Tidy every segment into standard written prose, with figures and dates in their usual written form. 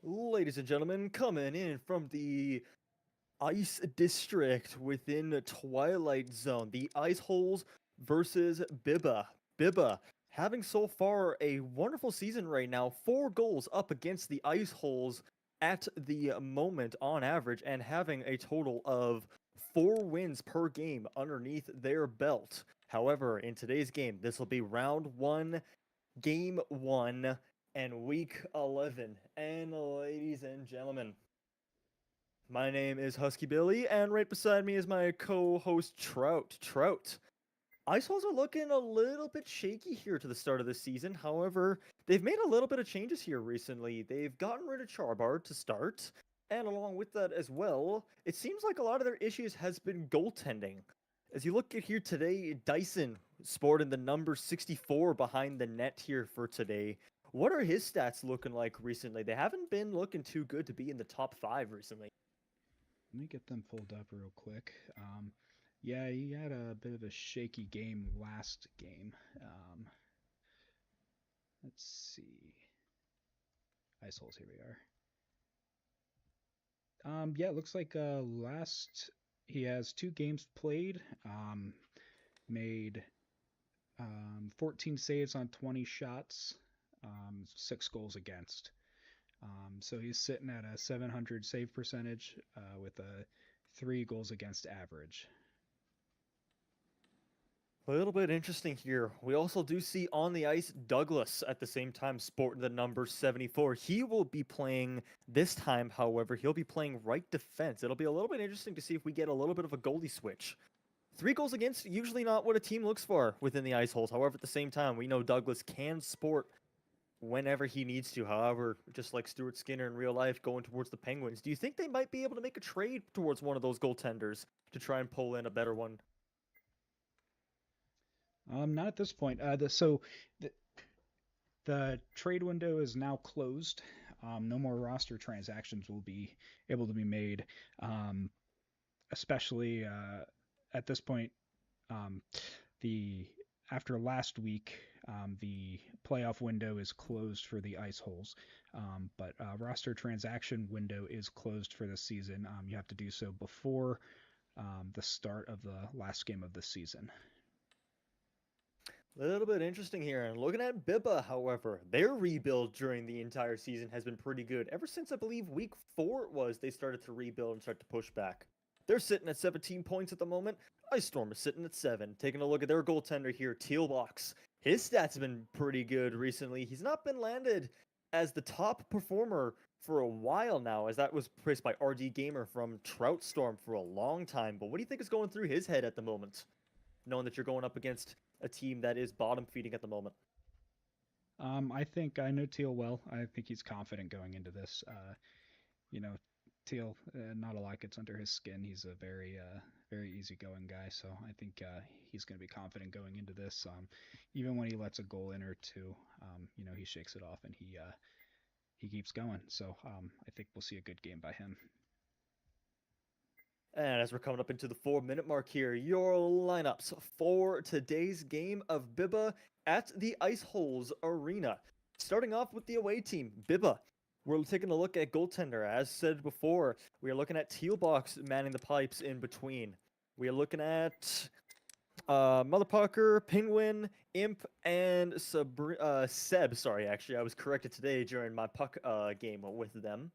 Ladies and gentlemen, coming in from the Ice District within Twilight Zone, the Ice Holes versus Bibba. Bibba having so far a wonderful season right now, 4 goals up against the Ice Holes at the moment on average, and having a total of 4 wins per game underneath their belt. However, in today's game, this will be round one, game one, and week 11. And ladies and gentlemen, my name is Husky Billy, and right beside me is my co-host Trout. Trout, Ice Holes are looking a little bit shaky here to the start of the season. However, they've made a little bit of changes here recently. They've gotten rid of Charbar to start, and along with that as well, it seems like a lot of their issues has been goaltending. As you look at here today, Dyson sporting the number 64 behind the net here for today. What are his stats looking like recently? They haven't been looking too good to be in the top 5 recently. Let me get them pulled up real quick. Yeah, he had a bit of a shaky game last game. Let's see. Ice holes, here we are. Yeah, it looks like last he has 2 games played. Made 14 saves on 20 shots. 6 goals against. So he's sitting at a 700 save percentage with a 3 goals against average. A little bit interesting here. We also do see on the ice Douglas at the same time sporting the number 74. He will be playing this time, however, he'll be playing right defense. It'll be a little bit interesting to see if we get a little bit of a goalie switch. 3 goals against, usually not what a team looks for within the ice holes. However, at the same time, we know Douglas can sport whenever he needs to. However, just like Stuart Skinner in real life going towards the Penguins, do you think they might be able to make a trade towards one of those goaltenders to try and pull in a better one? Not at this point. The trade window is now closed. No more roster transactions will be able to be made, um, especially at this point. Um, the After last week, the playoff window is closed for the ice holes, but roster transaction window is closed for this season. You have to do so before the start of the last game of the season. A little bit interesting here. And looking at Bibba, however, their rebuild during the entire season has been pretty good. Ever since I believe week 4 it was, they started to rebuild and start to push back. They're sitting at 17 points at the moment. Ice Storm is sitting at 7. Taking a look at their goaltender here, Tealbox. His stats have been pretty good recently. He's not been landed as the top performer for a while now, as that was praised by RD Gamer from Trout Storm for a long time. But what do you think is going through his head at the moment, knowing that you're going up against a team that is bottom feeding at the moment? I think I know Teal well. I think he's confident going into this. You know, Teal, not a lot gets under his skin. He's a very easygoing guy, so I think he's going to be confident going into this. Even when he lets a goal in or two, he shakes it off and he keeps going. So I think we'll see a good game by him. And as we're coming up into the 4 minute mark here, your lineups for today's game of Bibba at the Ice Holes Arena. Starting off with the away team, Bibba. We're taking a look at goaltender. As said before, we are looking at Tealbox manning the pipes in between. We are looking at Motherfucker, Penguin, Imp, and Seb. Sorry, actually, I was corrected today during my puck game with them.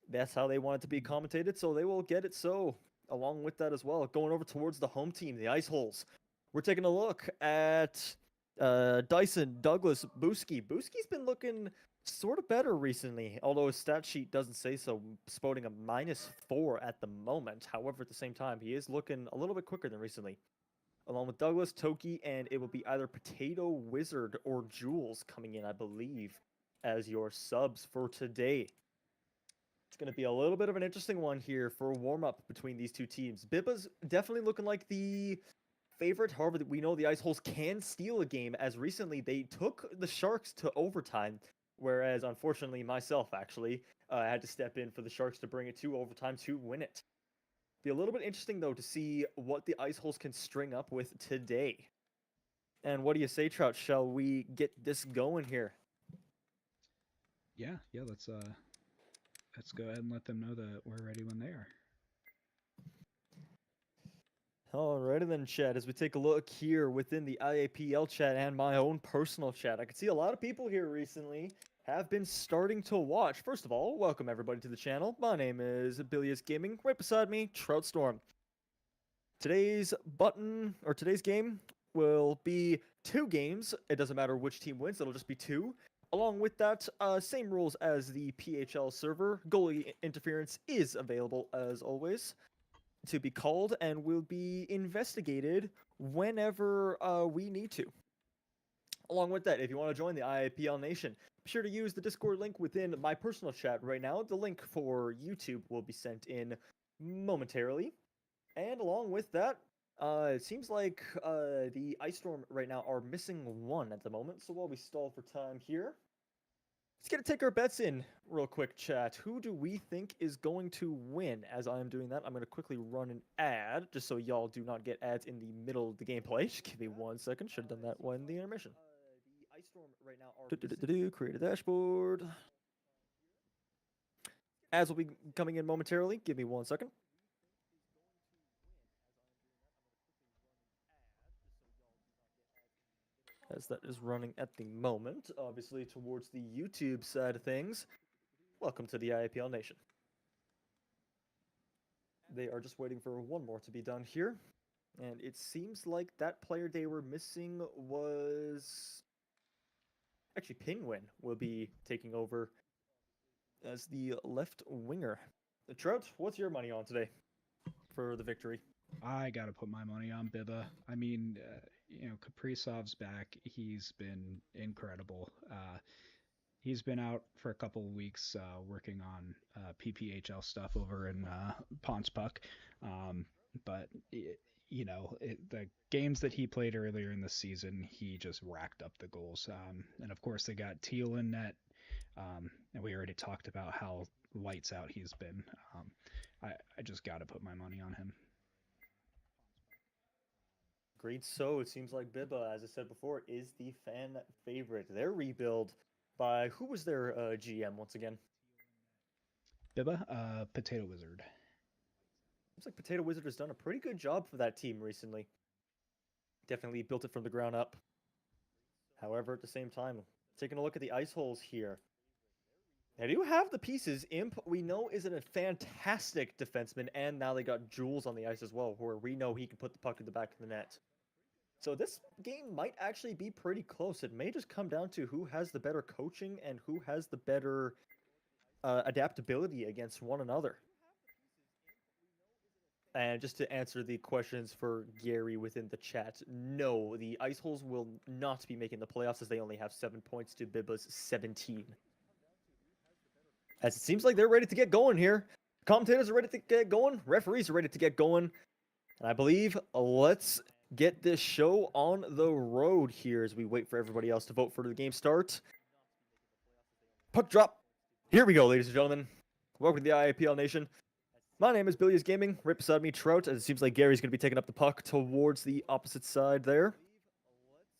That's how they want it to be commentated, so they will get it so. Along with that as well, going over towards the home team, the Ice Holes. We're taking a look at Dyson, Douglas, Booski. Booski's been looking sort of better recently, although his stat sheet doesn't say so, sporting a -4 at the moment. However, at the same time, he is looking a little bit quicker than recently. Along with Douglas, Toki, and it will be either Potato Wizard or Jules coming in, I believe, as your subs for today. It's going to be a little bit of an interesting one here for a warm-up between these two teams. Bibba's definitely looking like the favorite. However, we know the Ice Holes can steal a game, as recently they took the Sharks to overtime, whereas unfortunately myself actually had to step in for the Sharks to bring it to overtime to win it. Be a little bit interesting though to see what the Ice Holes can string up with today. And what do you say, Trout? Shall we get this going here? Yeah, let's let's go ahead and let them know that we're ready when they are. Alrighty then, chat. As we take a look here within the IAPL chat and my own personal chat, I can see a lot of people here recently have been starting to watch. First of all, welcome everybody to the channel. My name is Bilius Gaming. Right beside me, Trout Storm. Today's game will be 2 games. It doesn't matter which team wins, it'll just be 2. Along with that, same rules as the PHL server. Goalie interference is available as always to be called and will be investigated whenever we need to. Along with that, if you want to join the IAPL Nation, be sure to use the Discord link within my personal chat right now. The link for YouTube will be sent in momentarily. And along with that, it seems like the Ice Storm right now are missing 1 at the moment. So while we stall for time here, let's get to take our bets in real quick, chat. Who do we think is going to win? As I am doing that, I'm going to quickly run an ad, just so y'all do not get ads in the middle of the gameplay. Just give me 1 second. Should have done that when the intermission. The Ice Storm right now are create a dashboard. Ads will be coming in momentarily. Give me 1 second. As that is running at the moment, obviously towards the YouTube side of things. Welcome to the IAPL Nation. They are just waiting for 1 more to be done here. And it seems like that player they were missing was... Actually, Penguin will be taking over as the left winger. Trout, what's your money on today for the victory? I got to put my money on Biba. I mean, Kaprizov's back. He's been incredible. He's been out for a couple of weeks working on PPHL stuff over in Ponce Puck. But, the games that he played earlier in the season, he just racked up the goals. And, of course, they got Teal in net. And we already talked about how lights out he's been. I just got to put my money on him. Agreed. So it seems like Biba, as I said before, is the fan favorite. Their rebuild by who was their GM once again? Biba, Potato Wizard. Looks like Potato Wizard has done a pretty good job for that team recently. Definitely built it from the ground up. However, at the same time, taking a look at the ice holes here. They do have the pieces. Imp, we know, is a fantastic defenseman, and now they got Jules on the ice as well, where we know he can put the puck in the back of the net. So this game might actually be pretty close. It may just come down to who has the better coaching and who has the better adaptability against one another. And just to answer the questions for Gary within the chat, no, the Ice Holes will not be making the playoffs as they only have 7 points to Biba's 17. As it seems like they're ready to get going here. Commentators are ready to get going. Referees are ready to get going. And I believe let's get this show on the road here as we wait for everybody else to vote for the game start. Puck drop. Here we go, ladies and gentlemen. Welcome to the IAPL Nation. My name is Bilius Gaming. Right beside me, Trout. As it seems like Gary's going to be taking up the puck towards the opposite side there.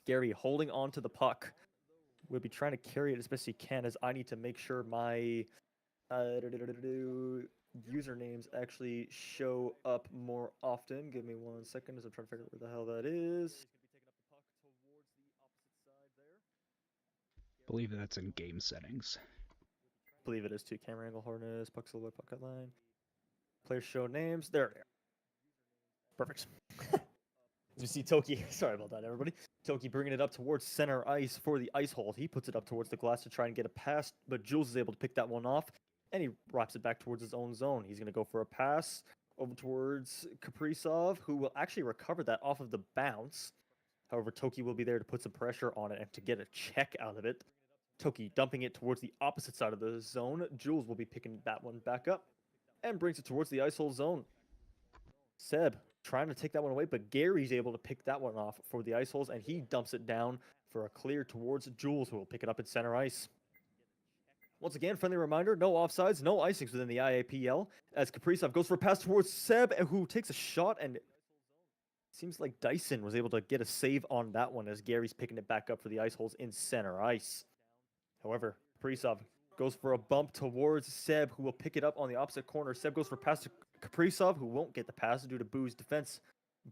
Gary holding on to the puck. We'll be trying to carry it as best he can, as I need to make sure my usernames actually show up more often. Give me 1 second as I'm trying to figure out where the hell that is. I believe that's in game settings. I believe it is too. Camera angle, harness, puck silhouette, puck outline. Players show names. There they are. Perfect. As we see Toki, sorry about that, everybody. Toki bringing it up towards center ice for the ice hold. He puts it up towards the glass to try and get a pass, but Jules is able to pick that one off, and he wraps it back towards his own zone. He's going to go for a pass over towards Kaprizov, who will actually recover that off of the bounce. However, Toki will be there to put some pressure on it and to get a check out of it. Toki dumping it towards the opposite side of the zone. Jules will be picking that one back up and brings it towards the ice hole zone. Seb trying to take that one away, but Gary's able to pick that one off for the ice holes, and he dumps it down for a clear towards Jules, who will pick it up at center ice. Once again, friendly reminder, no offsides, no icings within the IAPL, as Kaprizov goes for a pass towards Seb, who takes a shot, and it seems like Dyson was able to get a save on that one, as Gary's picking it back up for the ice holes in center ice. However, Kaprizov goes for a bump towards Seb, who will pick it up on the opposite corner. Seb goes for pass to Kaprizov, who won't get the pass due to Boo's defense.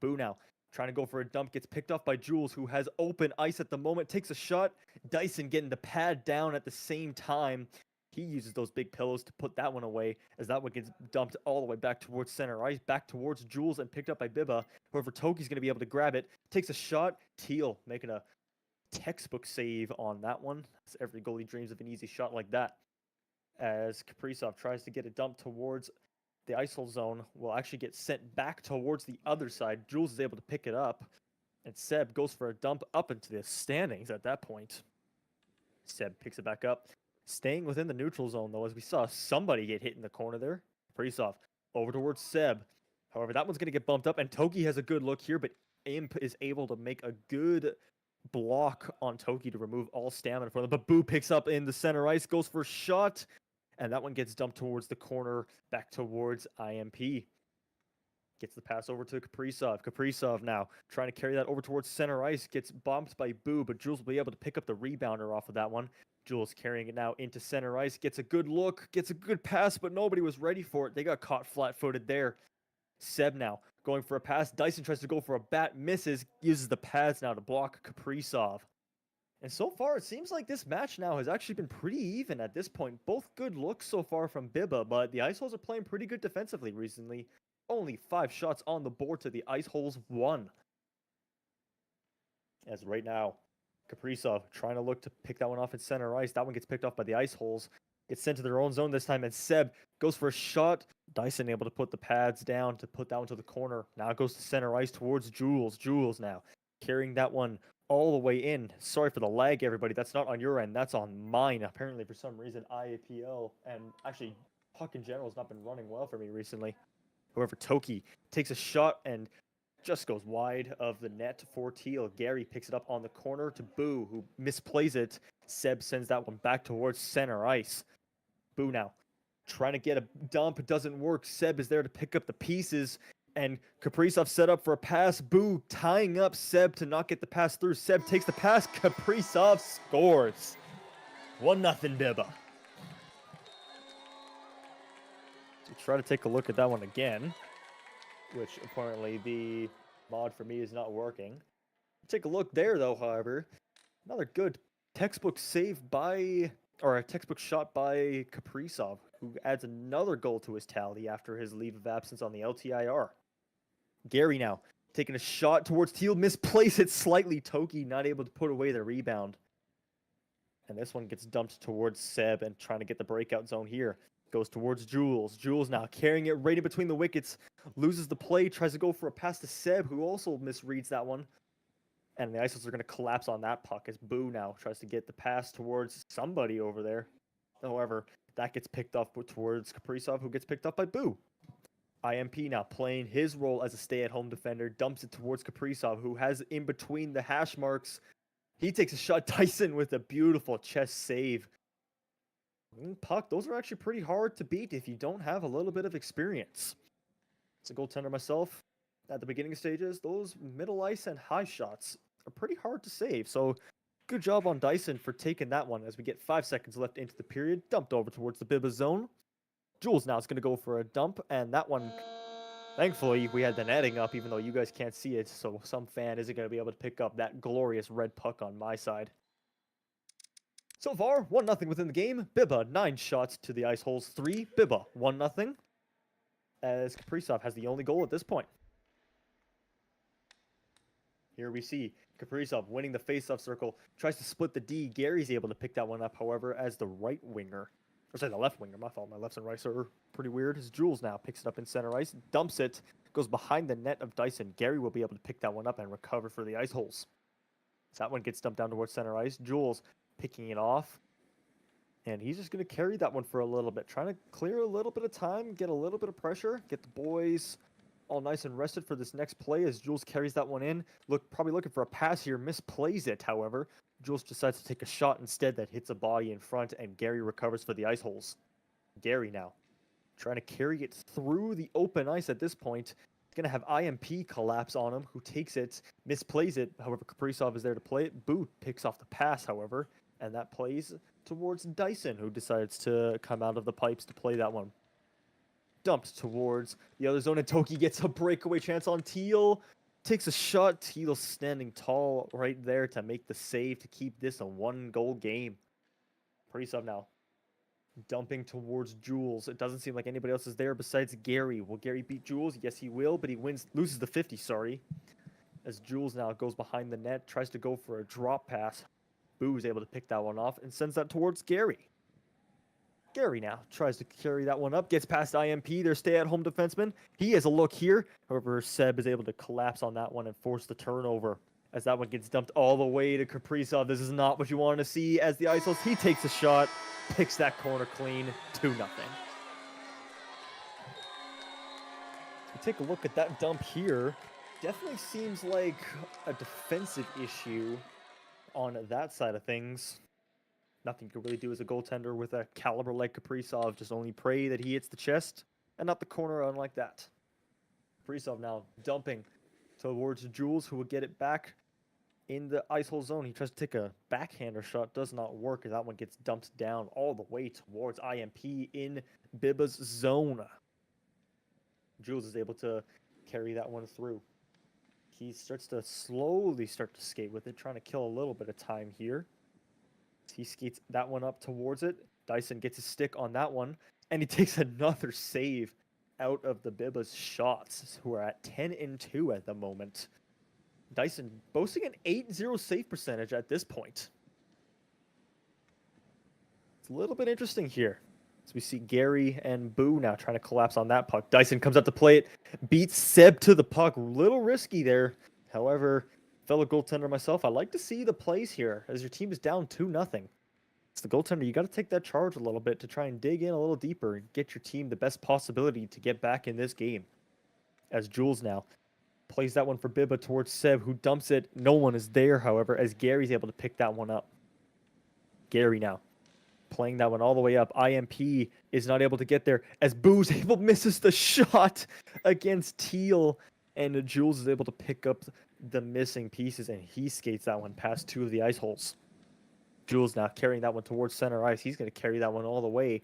Boo now trying to go for a dump, gets picked off by Jules, who has open ice at the moment, takes a shot. Dyson getting the pad down at the same time. He uses those big pillows to put that one away, as that one gets dumped all the way back towards center ice, back towards Jules, and picked up by Bibba. However, Toki's going to be able to grab it, takes a shot. Teal making a textbook save on that one. Every goalie dreams of an easy shot like that. As Kaprizov tries to get a dump towards the ISO zone, will actually get sent back towards the other side. Jules is able to pick it up, and Seb goes for a dump up into the standings at that point. Seb picks it back up, staying within the neutral zone, though, as we saw somebody get hit in the corner there. Kaprizov over towards Seb. However, that one's going to get bumped up, and Toki has a good look here, but Imp is able to make a good block on Toki to remove all stamina from them. But Boo picks up in the center ice, goes for a shot, and that one gets dumped towards the corner, back towards IMP. Gets the pass over to Kaprizov. Kaprizov now trying to carry that over towards center ice, gets bumped by Boo, but Jules will be able to pick up the rebounder off of that one. Jules carrying it now into center ice, gets a good look, gets a good pass, but nobody was ready for it. They got caught flat-footed there. Seb now going for a pass. Dyson tries to go for a bat, misses, uses the pads now to block Kaprizov. And so far, it seems like this match now has actually been pretty even at this point. Both good looks so far from Bibba, but the Ice Holes are playing pretty good defensively recently. Only 5 shots on the board to the Ice Holes 1. As right now, Kaprizov trying to look to pick that one off in center ice. That one gets picked off by the Ice Holes. Gets sent to their own zone this time, and Seb goes for a shot. Dyson able to put the pads down to put that one to the corner. Now it goes to center ice towards Jules. Jules now carrying that one all the way in. Sorry for the lag, everybody. That's not on your end. That's on mine. Apparently, for some reason, IAPL and actually puck in general has not been running well for me recently. However, Toki takes a shot and just goes wide of the net for Teal. Gary picks it up on the corner to Boo, who misplays it. Seb sends that one back towards center ice. Boo now trying to get a dump. It doesn't work. Seb is there to pick up the pieces, and Kaprizov set up for a pass. Boo tying up Seb to not get the pass through. Seb takes the pass. Kaprizov scores. 1-0 Bibba. So try to take a look at that one again, which apparently the mod for me is not working. Take a look there, though, however. Another good textbook save by, or a textbook shot by Kaprizov, who adds another goal to his tally after his leave of absence on the LTIR. Gary now taking a shot towards Teal, misplace it slightly. Toki not able to put away the rebound. And this one gets dumped towards Seb and trying to get the breakout zone here. Goes towards Jules. Jules now carrying it right in between the wickets. Loses the play, tries to go for a pass to Seb, who also misreads that one. And the Isos are going to collapse on that puck as Boo now tries to get the pass towards somebody over there. However, that gets picked up towards Kaprizov, who gets picked up by Boo. IMP now playing his role as a stay-at-home defender, dumps it towards Kaprizov, who has in between the hash marks. He takes a shot. Dyson with a beautiful chest save. Puck, those are actually pretty hard to beat if you don't have a little bit of experience. As a goaltender myself, at the beginning stages, those middle ice and high shots are pretty hard to save. So good job on Dyson for taking that one as we get 5 seconds left into the period. Dumped over towards the Bibba zone. Jules now is going to go for a dump, and that one, thankfully, we had the netting up, even though you guys can't see it, so some fan isn't going to be able to pick up that glorious red puck on my side. So far, 1-0 within the game. Bibba, 9 shots to the Ice Holes 3. Bibba, 1-0. As Kaprizov has the only goal at this point. Here we see Kaprizov winning the face-off circle. Tries to split the D. Gary's able to pick that one up, however, as the right winger. Or sorry, the left winger. My fault. My lefts and rights are pretty weird. As Jules now picks it up in center ice. Dumps it. Goes behind the net of Dyson. Gary will be able to pick that one up and recover for the Ice Holes. So that one gets dumped down towards center ice. Jules picking it off. And he's just going to carry that one for a little bit. Trying to clear a little bit of time. Get a little bit of pressure. Get the boys all nice and rested for this next play as Jules carries that one in. Probably looking for a pass here. Misplays it, however. Jules decides to take a shot instead that hits a body in front, and Gary recovers for the Ice Holes. Gary now trying to carry it through the open ice at this point. He's going to have IMP collapse on him, who takes it, misplays it. However, Kaprizov is there to play it. Boot picks off the pass, however, And that plays towards Dyson, who decides to come out of the pipes to play that one. Dumped towards the other zone, and Toki gets a breakaway chance on Teal. Takes a shot. Teal standing tall right there to make the save to keep this a 1-goal game. Kaprizov now dumping towards Jules. It doesn't seem like anybody else is there besides Gary. Will Gary beat Jules? Yes, he will, but he loses the 50, sorry. As Jules now goes behind the net, tries to go for a drop pass. Boo is able to pick that one off and sends that towards Gary. Gary now tries to carry that one up, gets past IMP, their stay-at-home defenseman. He has a look here. However, Seb is able to collapse on that one and force the turnover. As that one gets dumped all the way to Kaprizov. This is not what you want to see as the Ice Holes. He takes a shot, picks that corner clean, 2-0. Take a look at that dump here. Definitely seems like a defensive issue on that side of things. Nothing you can really do as a goaltender with a caliber like Kaprizov. Just only pray that he hits the chest and not the corner unlike that. Kaprizov now dumping towards Jules, who will get it back in the ice hole zone. He tries to take a backhander shot. Does not work, and that one gets dumped down all the way towards IMP in Biba's zone. Jules is able to carry that one through. He starts to slowly start to skate with it, trying to kill a little bit of time here. He skates that one up towards it. Dyson gets his stick on that one, and he takes another save out of the Biba's shots, who are at 10-2 at the moment. Dyson boasting an 8-0 save percentage at this point. It's a little bit interesting here. As we see Gary and Boo now trying to collapse on that puck. Dyson comes out to play it, beats Seb to the puck. Little risky there. However, fellow goaltender myself, I like to see the plays here as your team is down 2-0. It's the goaltender. You got to take that charge a little bit to try and dig in a little deeper and get your team the best possibility to get back in this game. As Jules now plays that one for Biba towards Seb, who dumps it. No one is there, however, as Gary's able to pick that one up. Gary now playing that one all the way up. IMP is not able to get there as Boo's misses the shot against Teal, and Jules is able to pick up the missing pieces, and he skates that one past 2 of the ice holes. Jules now carrying that one towards center ice. He's going to carry that one all the way.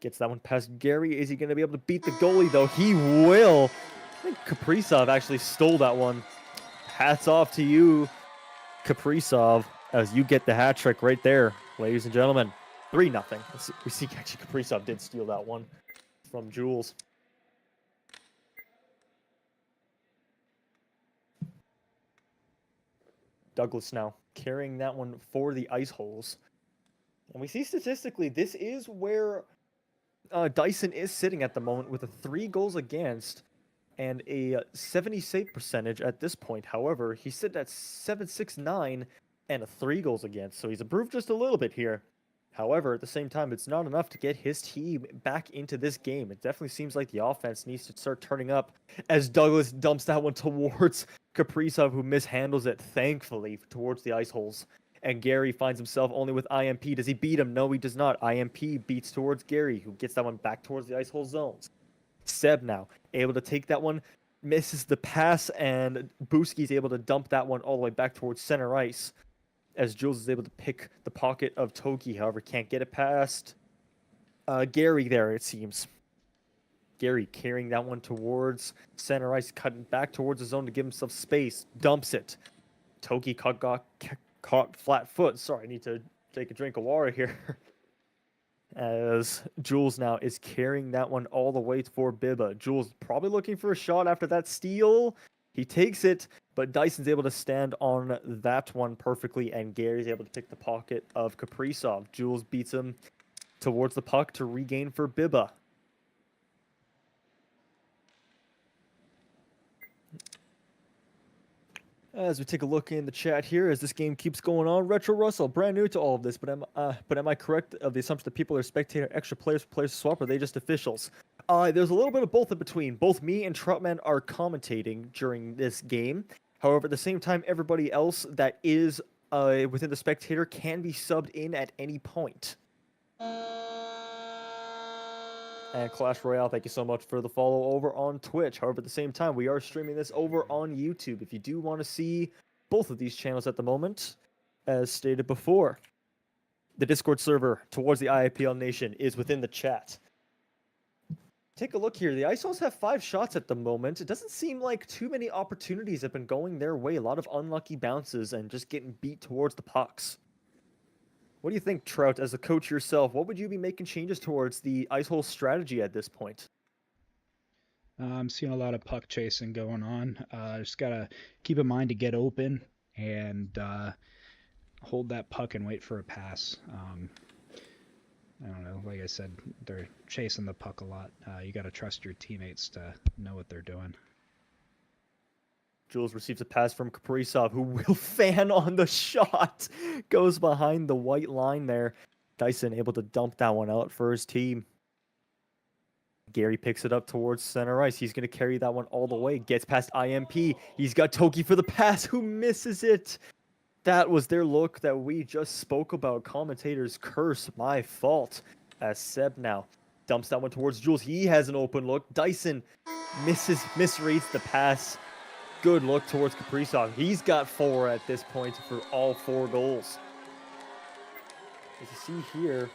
Gets that one past Gary. Is he going to be able to beat the goalie, though? He will. I think Kaprizov actually stole that one. Hats off to you, Kaprizov, as you get the hat trick right there, ladies and gentlemen. 3-0. We see actually Kaprizov did steal that one from Jules. Douglas now carrying that one for the ice holes. And we see statistically, this is where Dyson is sitting at the moment with a 3 goals against and a 70 save percentage at this point. However, he's sitting at 769 and a 3 goals against, so he's improved just a little bit here. However, at the same time, it's not enough to get his team back into this game. It definitely seems like the offense needs to start turning up as Douglas dumps that one towards Kaprizov, who mishandles it, thankfully, towards the ice holes. And Gary finds himself only with IMP. Does he beat him? No, he does not. IMP beats towards Gary, who gets that one back towards the ice hole zones. Seb now able to take that one, misses the pass, and Buski's able to dump that one all the way back towards center ice, as Jules is able to pick the pocket of Toki. However, can't get it past Gary there, it seems. Gary carrying that one towards center ice, cutting back towards the zone to give himself space, dumps it. Toki caught flat foot. Sorry, I need to take a drink of water here. As Jules now is carrying that one all the way for Biba. Jules probably looking for a shot after that steal. He takes it, but Dyson's able to stand on that one perfectly, and Gary's able to pick the pocket of Kaprizov. Jules beats him towards the puck to regain for Biba. As we take a look in the chat here, as this game keeps going on, Retro Russell, brand new to all of this, but am I correct of the assumption that people are spectator, extra players to swap, or are they just officials? There's a little bit of both in between. Both me and Troutman are commentating during this game. However, at the same time, everybody else that is within the spectator can be subbed in at any point. And Clash Royale, thank you so much for the follow over on Twitch. However, at the same time, we are streaming this over on YouTube. If you do want to see both of these channels at the moment, as stated before. The Discord server towards the IAPL Nation is within the chat. Take a look here. The Ice Holes have 5 shots at the moment. It doesn't seem like too many opportunities have been going their way. A lot of unlucky bounces and just getting beat towards the pucks. What do you think, Trout, as a coach yourself? What would you be making changes towards the Ice Hole strategy at this point? I'm seeing a lot of puck chasing going on. Just got to keep in mind to get open and hold that puck and wait for a pass. I don't know. Like I said, they're chasing the puck a lot. You got to trust your teammates to know what they're doing. Jules receives a pass from Kaprizov, who will fan on the shot. Goes behind the white line there. Dyson able to dump that one out for his team. Gary picks it up towards center ice. He's going to carry that one all the way. Gets past IMP. He's got Toki for the pass, who misses it. That was their look that we just spoke about. Commentators curse, my fault. As Seb now dumps that one towards Jules. He has an open look. Dyson misreads the pass. Good look towards Kaprizov. He's got 4 at this point for all 4 goals. As you see here,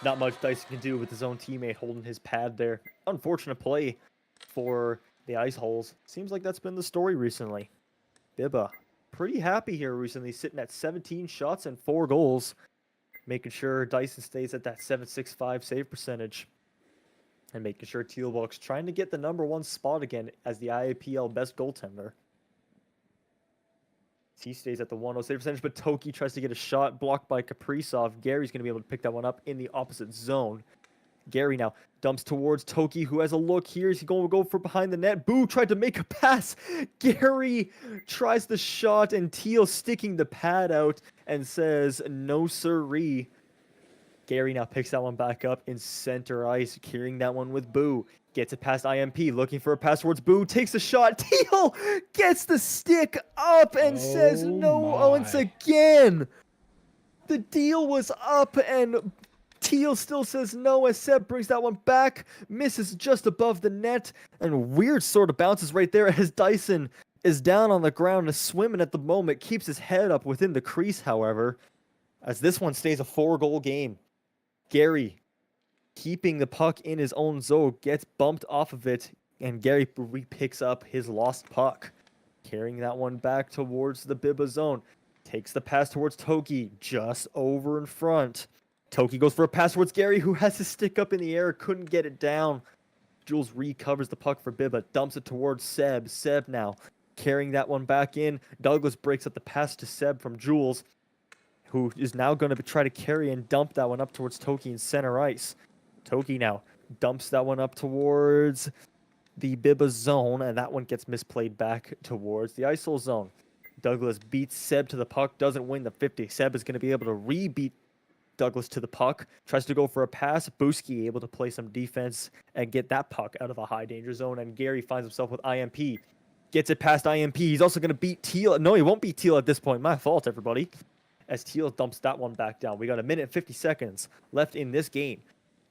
not much Dyson can do with his own teammate holding his pad there. Unfortunate play for the Ice Holes. Seems like that's been the story recently. Bibba, pretty happy here recently, sitting at 17 shots and 4 goals. Making sure Dyson stays at that .765 save percentage. And making sure Tealbox trying to get the #1 spot again as the IAPL best goaltender. He stays at the 1-0 save percentage, but Toki tries to get a shot blocked by Kaprizov. Gary's going to be able to pick that one up in the opposite zone. Gary now dumps towards Toki, who has a look here. He's going to go for behind the net. Boo tried to make a pass. Gary tries the shot, and Teal sticking the pad out and says, no sirree. Gary now picks that one back up in center ice, carrying that one with Boo. Gets it past IMP, looking for a pass towards Boo, takes a shot. Teal gets the stick up and says no once again. The deal was up and Teal still says no as Seb brings that one back, misses just above the net, and weird sort of bounces right there as Dyson is down on the ground, swimming at the moment, keeps his head up within the crease, however, as this one stays a 4-goal game. Gary, keeping the puck in his own zone, gets bumped off of it, and Gary picks up his lost puck. Carrying that one back towards the Bibba zone. Takes the pass towards Toki, just over in front. Toki goes for a pass towards Gary, who has his stick up in the air, couldn't get it down. Jules recovers the puck for Bibba, dumps it towards Seb. Seb now carrying that one back in. Douglas breaks up the pass to Seb from Jules, who is now going to try to carry and dump that one up towards Toki in center ice. Toki now dumps that one up towards the Bibba zone, and that one gets misplayed back towards the ISO zone. Douglas beats Seb to the puck, doesn't win the 50. Seb is going to be able to re-beat Douglas to the puck, tries to go for a pass. Buski able to play some defense and get that puck out of a high danger zone, and Gary finds himself with IMP. Gets it past IMP. He's also going to beat Teal. No, he won't beat Teal at this point. My fault, everybody. As Teal dumps that one back down. We got 1 minute and 50 seconds left in this game.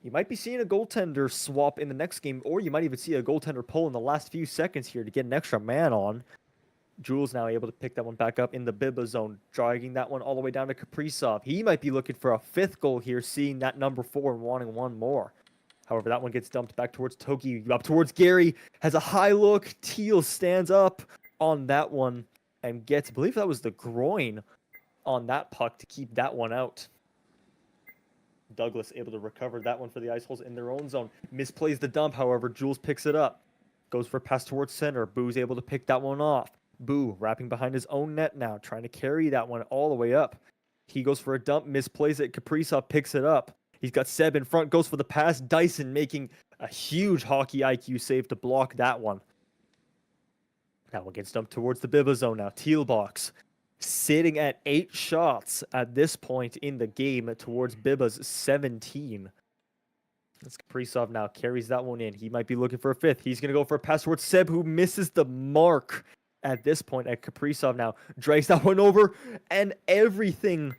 You might be seeing a goaltender swap in the next game, or you might even see a goaltender pull in the last few seconds here to get an extra man on. Jules now able to pick that one back up in the Bibba zone, dragging that one all the way down to Kaprizov. He might be looking for a 5th goal here, seeing that #4 and wanting one more. However, that one gets dumped back towards Toki, up towards Gary, has a high look. Teal stands up on that one and gets, I believe that was the groin on that puck to keep that one out. Douglas able to recover that one for the Ice Holes in their own zone. Misplays the dump, however, Jules picks it up. Goes for a pass towards center. Boo's able to pick that one off. Boo wrapping behind his own net now, trying to carry that one all the way up. He goes for a dump, misplays it. Kaprizov picks it up. He's got Seb in front, goes for the pass. Dyson making a huge hockey IQ save to block that one. That one gets dumped towards the Bibba zone now. Teal box sitting at 8 shots at this point in the game towards Bibba's 17. As Kaprizov now carries that one in. He might be looking for a 5th. He's going to go for a pass towards Seb, who misses the mark at this point. At Kaprizov now drags that one over, and everything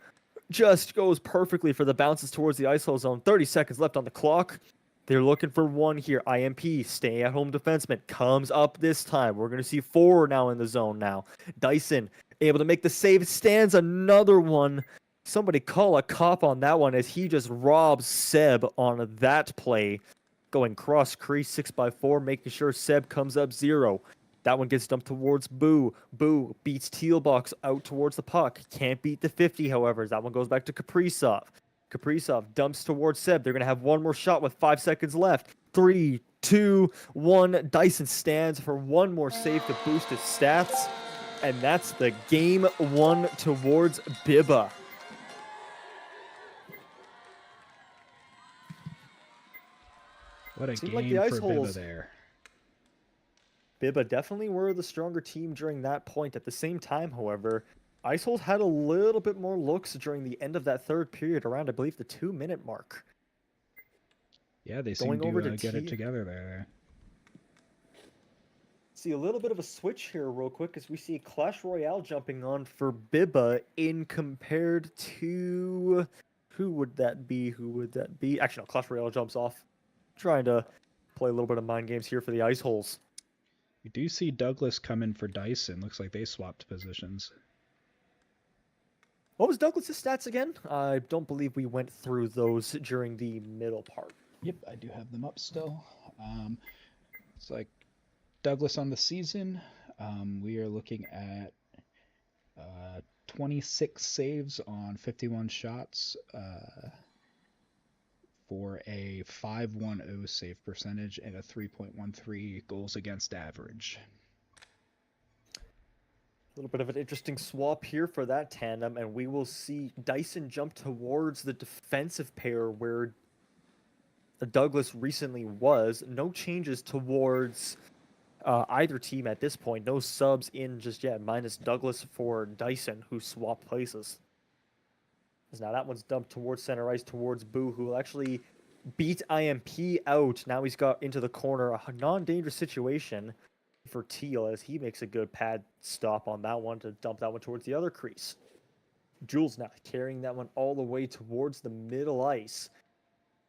just goes perfectly for the bounces towards the ISO zone. 30 seconds left on the clock. They're looking for one here. IMP, stay-at-home defenseman, comes up this time. We're going to see 4 now in the zone now. Dyson able to make the save, stands another one. Somebody call a cop on that one as he just robs Seb on that play. Going cross crease 6x4, making sure Seb comes up 0. That one gets dumped towards Boo. Boo beats Tealbox out towards the puck. Can't beat the 50, however. That one goes back to Kaprizov. Kaprizov dumps towards Seb. They're going to have one more shot with 5 seconds left. 3, 2, 1. Dyson stands for one more save to boost his stats. And that's the game 1 towards Bibba. What a Seemed game like the Ice for Bibba Holes there. Bibba definitely were the stronger team during that point. At the same time, however, Ice Holes had a little bit more looks during the end of that third period, around, I believe, the 2-minute mark. Yeah, they Going seem over to to get it together there. See a little bit of a switch here real quick as we see Clash Royale jumping on for Bibba in compared to... Who would that be? Actually, no, Clash Royale jumps off. Trying to play a little bit of mind games here for the Ice Holes. We do see Douglas come in for Dyson. Looks like they swapped positions. What was Douglas's stats again? I don't believe we went through those during the middle part. Yep, I do have them up still. It's like Douglas on the season. We are looking at 26 saves on 51 shots for a 5.10 save percentage and a 3.13 goals against average. A little bit of an interesting swap here for that tandem, and we will see Dyson jump towards the defensive pair where Douglas recently was. No changes towards either team at this point. No subs in just yet, minus Douglas for Dyson, who swapped places. Now that one's dumped towards center ice, towards Boo, who will actually beat IMP out. Now he's got into the corner, a non-dangerous situation for Teal as he makes a good pad stop on that one to dump that one towards the other crease. Jules now carrying that one all the way towards the middle ice.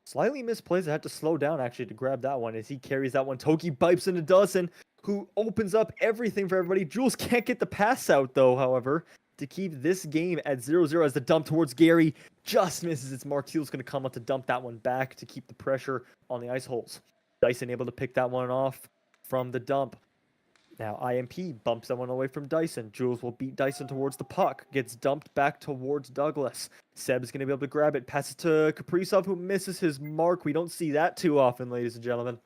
Slightly misplays. I had to slow down actually to grab that one as he carries that one. Toki bipes into Dawson, who opens up everything for everybody. Jules can't get the pass out though, however, to keep this game at 0-0 as the dump towards Gary just misses its mark. Teal's going to come up to dump that one back to keep the pressure on the Ice Holes. Dyson able to pick that one off from the dump. Now IMP bumps that one away from Dyson. Jules will beat Dyson towards the puck. Gets dumped back towards Douglas. Seb's going to be able to grab it. Passes to Kaprizov, who misses his mark. We don't see that too often, ladies and gentlemen.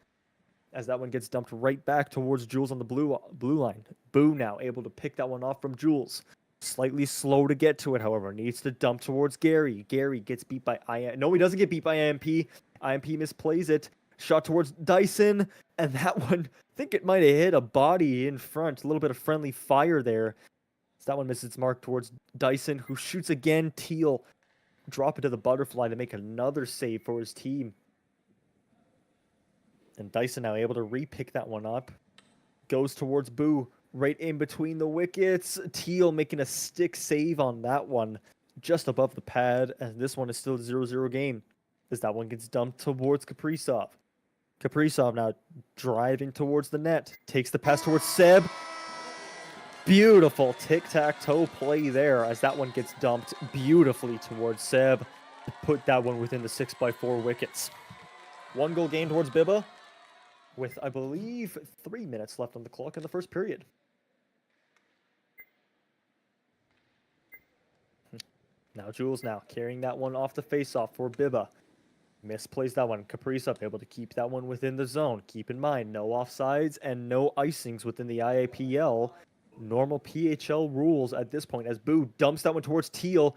As that one gets dumped right back towards Jules on the blue line. Boo now able to pick that one off from Jules. Slightly slow to get to it, however. Needs to dump towards Gary. Gary gets beat by IMP. No, he doesn't get beat by IMP. IMP misplays it. Shot towards Dyson, and that one, I think it might have hit a body in front. A little bit of friendly fire there. So that one misses its mark towards Dyson, who shoots again. Teal drop it to the butterfly to make another save for his team. And Dyson now able to re-pick that one up. Goes towards Boo, right in between the wickets. Teal making a stick save on that one, just above the pad. And this one is still a 0-0 game, as that one gets dumped towards Kaprizov. Kaprizov now driving towards the net. Takes the pass towards Seb. Beautiful tic-tac-toe play there as that one gets dumped beautifully towards Seb to put that one within the 6x4 wickets. 1 goal game towards Bibba with, I believe, 3 minutes left on the clock in the first period. Now Jules now carrying that one off the face-off for Bibba. Misplays that one. Kaprizov able to keep that one within the zone. Keep in mind, no offsides and no icings within the IAPL. Normal PHL rules at this point as Boo dumps that one towards Teal.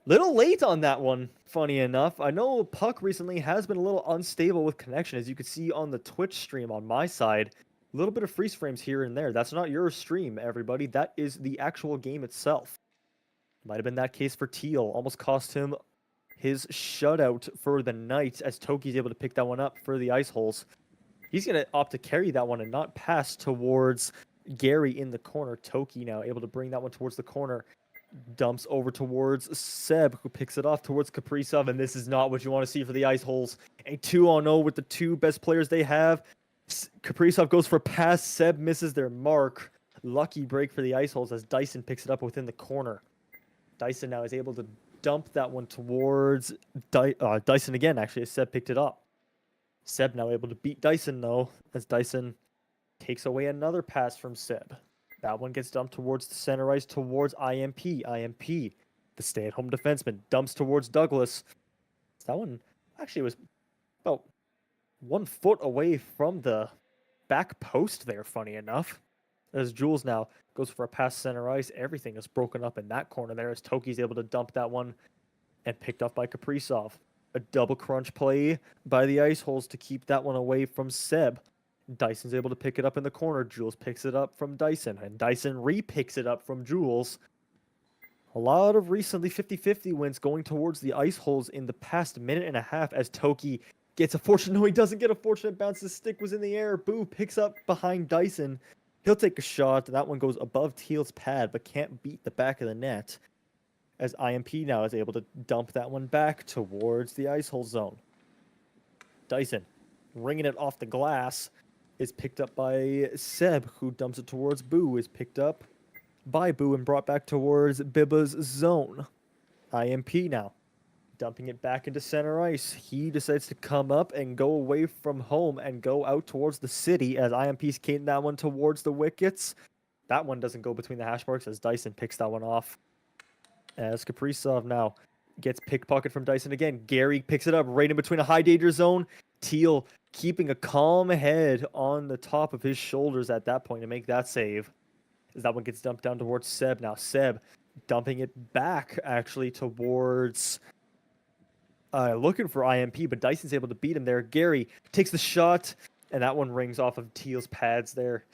Little late on that one, funny enough. I know Puck recently has been a little unstable with connection, as you can see on the Twitch stream on my side. A little bit of freeze frames here and there. That's not your stream, everybody. That is the actual game itself. Might have been that case for Teal. Almost cost him his shutout for the night as Toki's able to pick that one up for the Ice Holes. He's going to opt to carry that one and not pass towards Gary in the corner. Toki now able to bring that one towards the corner. Dumps over towards Seb, who picks it off towards Kaprizov, and this is not what you want to see for the Ice Holes. A 2-on-0 with the two best players they have. Kaprizov goes for a pass. Seb misses their mark. Lucky break for the Ice Holes as Dyson picks it up within the corner. Dyson now is able to dump that one towards Dyson again, actually, as Seb picked it up. Seb now able to beat Dyson, though, as Dyson takes away another pass from Seb. That one gets dumped towards the center ice, towards IMP. IMP, the stay-at-home defenseman, dumps towards Douglas. That one actually was about 1 foot away from the back post there, funny enough. As Jules now goes for a pass center ice, everything is broken up in that corner there as Toki's able to dump that one and picked up by Kaprizov. A double crunch play by the Ice Holes to keep that one away from Seb. Dyson's able to pick it up in the corner. Jules picks it up from Dyson, and Dyson re-picks it up from Jules. A lot of recently 50-50 wins going towards the Ice Holes in the past minute and a half as Toki gets a fortunate... No, he doesn't get a fortunate bounce. His stick was in the air. Boo picks up behind Dyson. He'll take a shot. That one goes above Teal's pad, but can't beat the back of the net. As IMP now is able to dump that one back towards the Ice Hole zone. Dyson, ringing it off the glass, is picked up by Seb, who dumps it towards Boo, is picked up by Boo and brought back towards Bibba's zone. IMP now, dumping it back into center ice. He decides to come up and go away from home and go out towards the city as IMP's skating that one towards the wickets. That one doesn't go between the hash marks as Dyson picks that one off. As Kaprizov now gets pickpocket from Dyson again. Gary picks it up right in between a high danger zone. Teal keeping a calm head on the top of his shoulders at that point to make that save. As that one gets dumped down towards Seb. Now Seb dumping it back actually towards... looking for IMP, but Dyson's able to beat him there. Gary takes the shot, and that one rings off of Teal's pads there.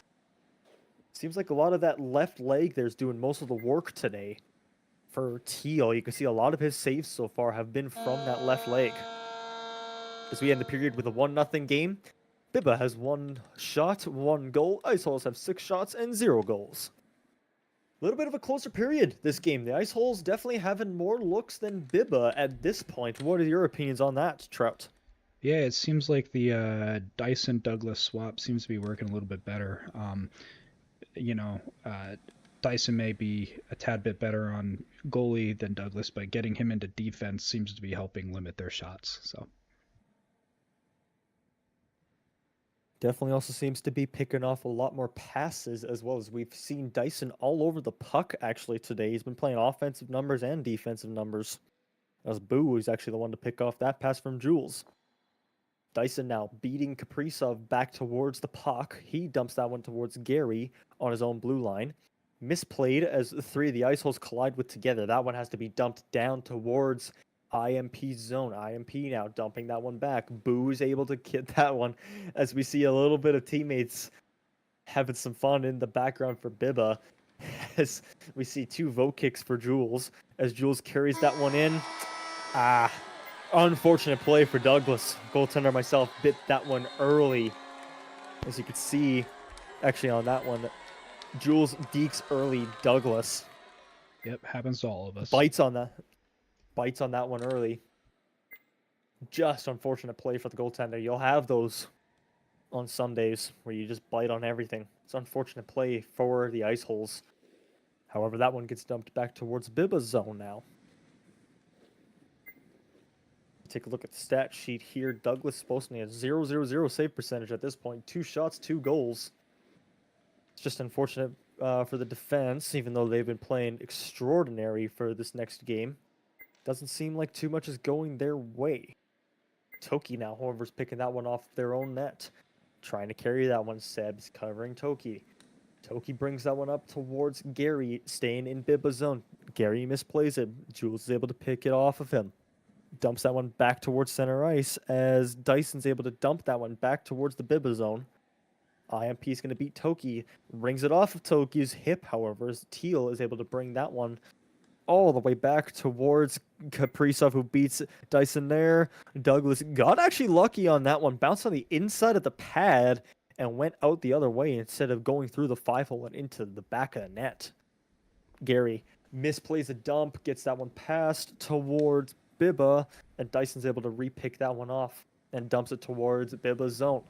Seems like a lot of that left leg there's doing most of the work today. For Teal, you can see a lot of his saves so far have been from that left leg. As we end the period with a 1-0 game, Bibba has 1 shot, 1 goal. Ice Holes have 6 shots and 0 goals. A little bit of a closer period this game. The Ice Holes definitely having more looks than Bibba at this point. What are your opinions on that, Trout? Yeah, it seems like the Dyson-Douglas swap seems to be working a little bit better. Dyson may be a tad bit better on goalie than Douglas, but getting him into defense seems to be helping limit their shots. So Definitely also seems to be picking off a lot more passes as well as we've seen Dyson all over the puck actually today. He's been playing offensive numbers and defensive numbers. As Boo is actually the one to pick off that pass from Jules. Dyson now beating Kaprizov back towards the puck. He dumps that one towards Gary on his own blue line. Misplayed as 3 of the Ice Holes collide with together. That one has to be dumped down towards IMP's zone. IMP now dumping that one back. Boo is able to get that one as we see a little bit of teammates having some fun in the background for Bibba. As we see 2 vote kicks for Jules as Jules carries that one in. Unfortunate play for Douglas. Goaltender myself bit that one early. As you can see, actually on that one, Jules dekes early Douglas. yep, happens to all of us. Bites on that one early. Just unfortunate play for the goaltender. You'll have those on some days where you just bite on everything. It's unfortunate play for the Ice Holes. However, that one gets dumped back towards Bibba's zone now. Take a look at the stat sheet here. Douglas supposed to be a 0-0-0 save percentage at this point. 2 shots, 2 goals. It's just unfortunate for the defense, even though they've been playing extraordinary for this next game. Doesn't seem like too much is going their way. Toki now, however, is picking that one off their own net. Trying to carry that one. Seb's covering Toki. Toki brings that one up towards Gary, staying in Bibba's zone. Gary misplays it. Jules is able to pick it off of him. Dumps that one back towards center ice as Dyson's able to dump that one back towards the Bibba zone. IMP is going to beat Toki. Rings it off of Toki's hip, however, as Teal is able to bring that one all the way back towards Kaprizov, who beats Dyson there. Douglas got actually lucky on that one. Bounced on the inside of the pad and went out the other way instead of going through the 5-hole and into the back of the net. Gary misplays a dump, gets that one passed towards Bibba, and Dyson's able to re-pick that one off and dumps it towards Bibba's zone.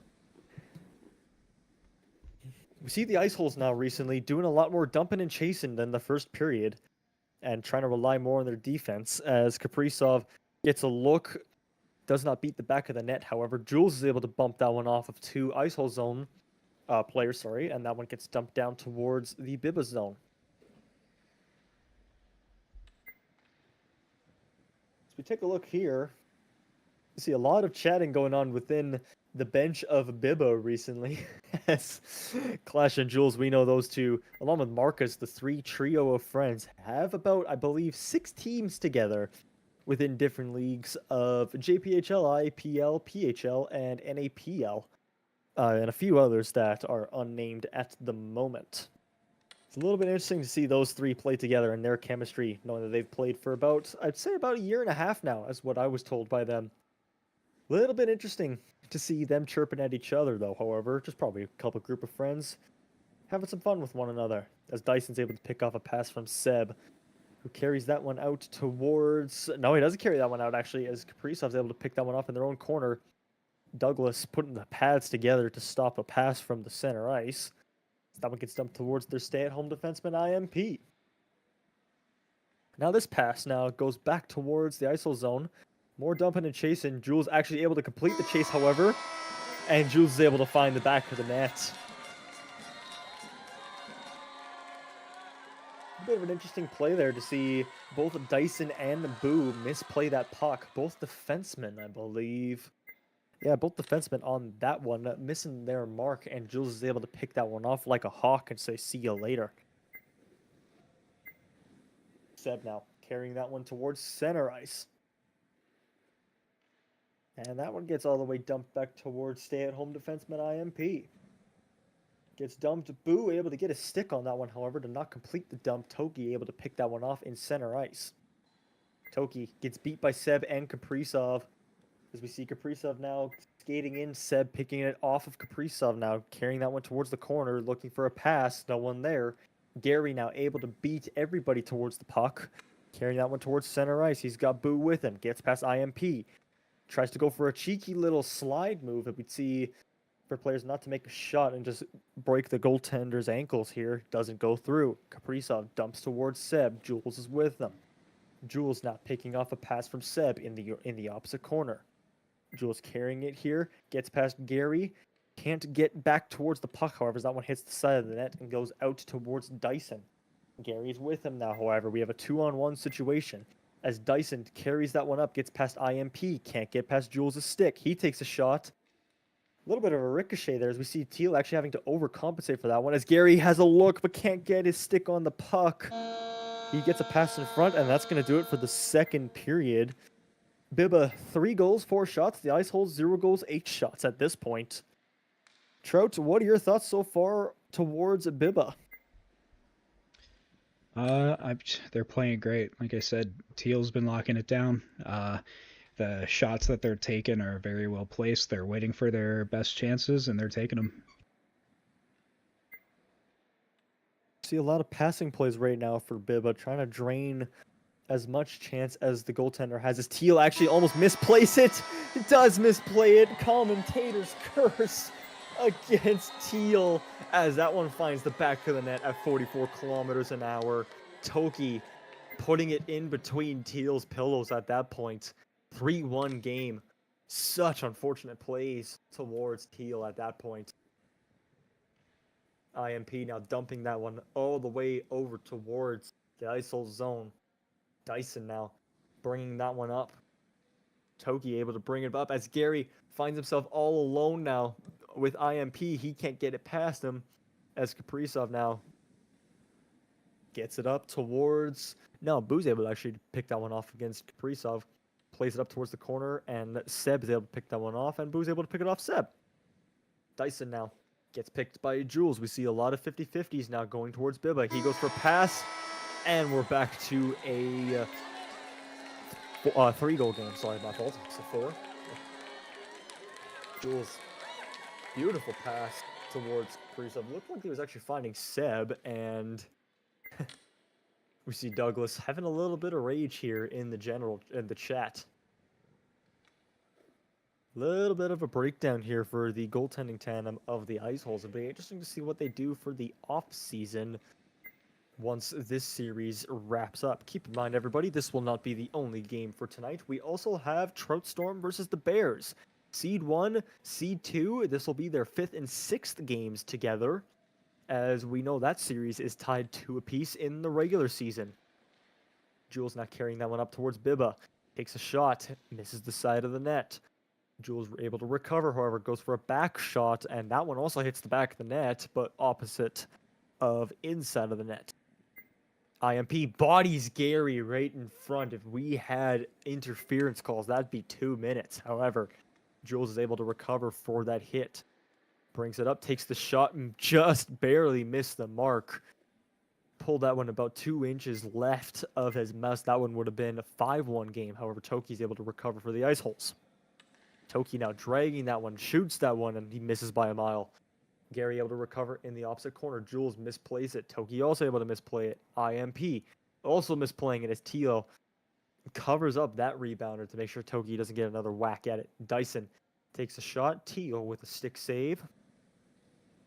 We see the Ice Holes now recently doing a lot more dumping and chasing than the first period. and trying to rely more on their defense as Kaprizov gets a look, does not beat the back of the net. However, Jules is able to bump that one off of two ice hole zone players, and that one gets dumped down towards the Biba zone. As we take a look here, you see a lot of chatting going on within the bench of Biba recently. As Clash and Jules, we know those two, along with Marcus, the three trio of friends, have about, I believe, 6 teams together within different leagues of JPHL, IAPL, PHL, and NAPL, and a few others that are unnamed at the moment. It's a little bit interesting to see those three play together and their chemistry, knowing that they've played for about, I'd say about a year and a half now, as what I was told by them. A little bit interesting to see them chirping at each other, though, however, just probably a couple group of friends having some fun with one another, as Dyson's able to pick off a pass from Seb, who carries that one out towards... No, he doesn't carry that one out, actually, as Kaprizov's able to pick that one off in their own corner. Douglas putting the pads together to stop a pass from the center ice. That one gets dumped towards their stay-at-home defenseman, IMP. Now this pass now goes back towards the ISO zone. More dumping and chasing. Jules actually able to complete the chase, however. And Jules is able to find the back of the net. A bit of an interesting play there to see both Dyson and Boo misplay that puck. Both defensemen, I believe. Yeah, both defensemen on that one, missing their mark, and Jules is able to pick that one off like a hawk and say, see you later. Seb now carrying that one towards center ice. And that one gets all the way dumped back towards stay-at-home defenseman IMP. Gets dumped. Boo able to get a stick on that one, however, to not complete the dump. Toki able to pick that one off in center ice. Toki gets beat by Seb and Kaprizov. As we see Kaprizov now skating in, Seb picking it off of Kaprizov now, carrying that one towards the corner, looking for a pass. No one there. Gary now able to beat everybody towards the puck, carrying that one towards center ice. He's got Boo with him. Gets past IMP. Tries to go for a cheeky little slide move that we'd see for players not to make a shot and just break the goaltender's ankles here. Doesn't go through. Kaprizov dumps towards Seb. Jules is with them. Jules now picking off a pass from Seb in the opposite corner. Jules carrying it here. Gets past Gary. Can't get back towards the puck, however, as that one hits the side of the net and goes out towards Dyson. Gary's with him now, however. We have a 2-on-1 situation. As Dyson carries that one up, gets past IMP, can't get past Jules' stick. He takes a shot. A little bit of a ricochet there as we see Teal actually having to overcompensate for that one. As Gary has a look but can't get his stick on the puck. He gets a pass in front, and that's going to do it for the second period. Biba, 3 goals, 4 shots. The Ice Holes, 0 goals, 8 shots at this point. Trout, what are your thoughts so far towards Biba? They're playing great. Like I said, Teal's been locking it down. The shots that they're taking are very well placed. They're waiting for their best chances, and they're taking them. See a lot of passing plays right now for Biba, trying to drain as much chance as the goaltender has. As Teal actually almost misplays it. It does misplay it. Commentator's curse against Teal as that one finds the back of the net at 44 kilometers an hour. Toki putting it in between Teal's pillows at that point. 3-1 game. Such unfortunate plays towards Teal at that point. IMP now dumping that one all the way over towards the ISO zone. Dyson now bringing that one up. Toki able to bring it up as Gary finds himself all alone now with IMP. He can't get it past him as Kaprizov now gets it up towards... No, Boo's able to actually pick that one off against Kaprizov. Plays it up towards the corner, and Seb is able to pick that one off, and Boo's able to pick it off Seb. Dyson now gets picked by Jules. We see a lot of 50-50s now going towards Biba. He goes for a pass, and we're back to a 3-goal game. Sorry, my fault. It's a 4. Jules, beautiful pass towards Kaprizov. Looked like he was actually finding Seb, and we see Douglas having a little bit of rage here in the chat. Little bit of a breakdown here for the goaltending tandem of the Ice Holes. It'll be interesting to see what they do for the off season. once this series wraps up. Keep in mind, everybody, this will not be the only game for tonight. We also have Trout Storm versus the Bears. Seed 1, Seed 2, this will be their 5th and 6th games together, as we know that series is tied 2 apiece in the regular season. Jules not carrying that one up towards Bibba. Takes a shot, misses the side of the net. Jules able to recover, however, goes for a back shot, and that one also hits the back of the net, but opposite of inside of the net. IMP bodies Gary right in front. If we had interference calls, that'd be 2 minutes. However, Jules is able to recover for that hit. Brings it up, takes the shot, and just barely missed the mark. Pulled that one about 2 inches left of his mouse. That one would have been a 5-1 game. However, Toki's able to recover for the ice holes. Toki now dragging that one, shoots that one, and he misses by a mile. Gary able to recover in the opposite corner. Jules misplays it. Toki also able to misplay it. IMP also misplaying it as Teal covers up that rebounder to make sure Toki doesn't get another whack at it. Dyson takes a shot. Teal with a stick save.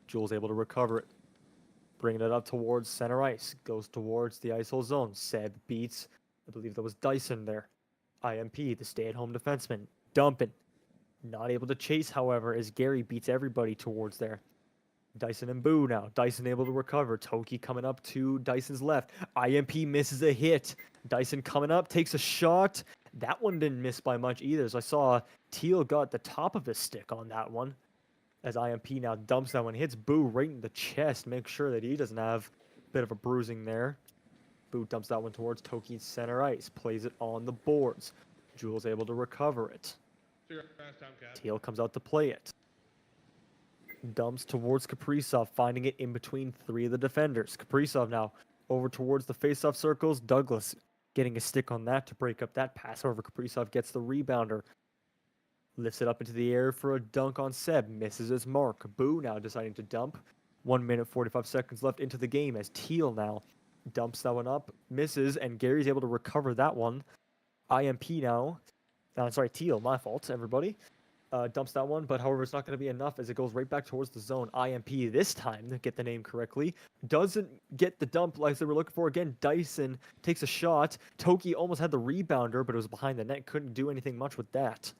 Jules able to recover it. Bringing it up towards center ice. Goes towards the ice hole zone. Seb beats, I believe that was Dyson there. IMP, the stay-at-home defenseman. Dumping. Not able to chase, however, as Gary beats everybody towards there. Dyson and Boo now. Dyson able to recover. Toki coming up to Dyson's left. IMP misses a hit. Dyson coming up, takes a shot. That one didn't miss by much either. So I saw Teal got the top of his stick on that one. As IMP now dumps that one. Hits Boo right in the chest. Make sure that he doesn't have a bit of a bruising there. Boo dumps that one towards Toki's center ice. Plays it on the boards. Jules able to recover it. Teal comes out to play it. Dumps towards Kaprizov, finding it in between 3 of the defenders. Kaprizov now over towards the face-off circles. Douglas getting a stick on that to break up that pass. However, Kaprizov gets the rebounder. Lifts it up into the air for a dunk on Seb. Misses his mark. Boo now deciding to dump. 1 minute, 45 seconds left into the game as Teal now dumps that one up. Misses, and Gary's able to recover that one. IMP now. Teal, my fault, everybody. Dumps that one, but however, it's not going to be enough as it goes right back towards the zone. IMP this time, to get the name correctly, doesn't get the dump like they were looking for. Again, Dyson takes a shot. Toki almost had the rebounder, but it was behind the net. Couldn't do anything much with that.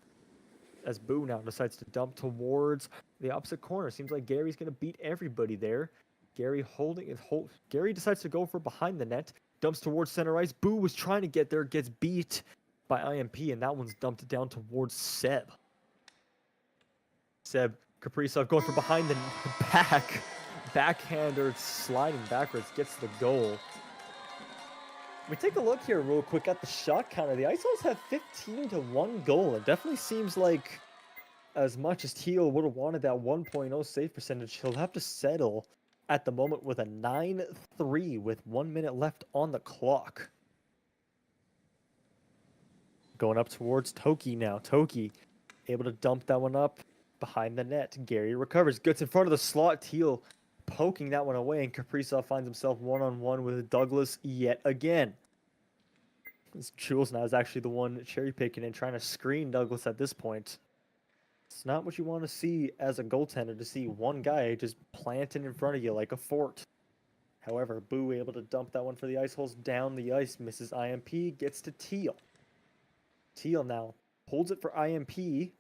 As Boo now decides to dump towards the opposite corner. Seems like Gary's going to beat everybody there. Gary Gary decides to go for behind the net. Dumps towards center ice. Boo was trying to get there, gets beat by IMP, and that one's dumped down towards Seb. Seb, Kaprizov going for behind the back. Backhander sliding backwards, gets the goal. We take a look here real quick at the shot counter. The Ice Holes have 15-1 goal. It definitely seems like as much as Teal would have wanted that 1.0 save percentage, he'll have to settle at the moment with a 9-3 with 1 minute left on the clock. Going up towards Toki now. Toki able to dump that one up behind the net. Gary recovers. Gets in front of the slot. Teal poking that one away, and Kaprizov finds himself one-on-one with Douglas yet again. Jules now is actually the one cherry-picking and trying to screen Douglas at this point. It's not what you want to see as a goaltender, to see one guy just planting in front of you like a fort. However, Boo able to dump that one for the ice holes down the ice. Misses IMP. Gets to Teal. Teal now holds it for IMP.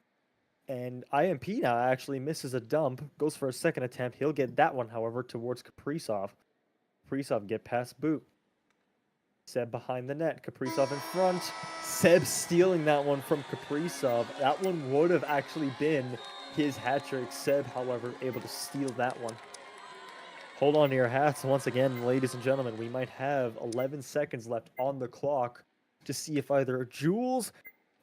And IMP now actually misses a dump. Goes for a second attempt. He'll get that one, however, towards Kaprizov. Kaprizov get past Boo. Seb behind the net. Kaprizov in front. Seb stealing that one from Kaprizov. That one would have actually been his hat trick. Seb, however, able to steal that one. Hold on to your hats once again, ladies and gentlemen. We might have 11 seconds left on the clock to see if either Jules,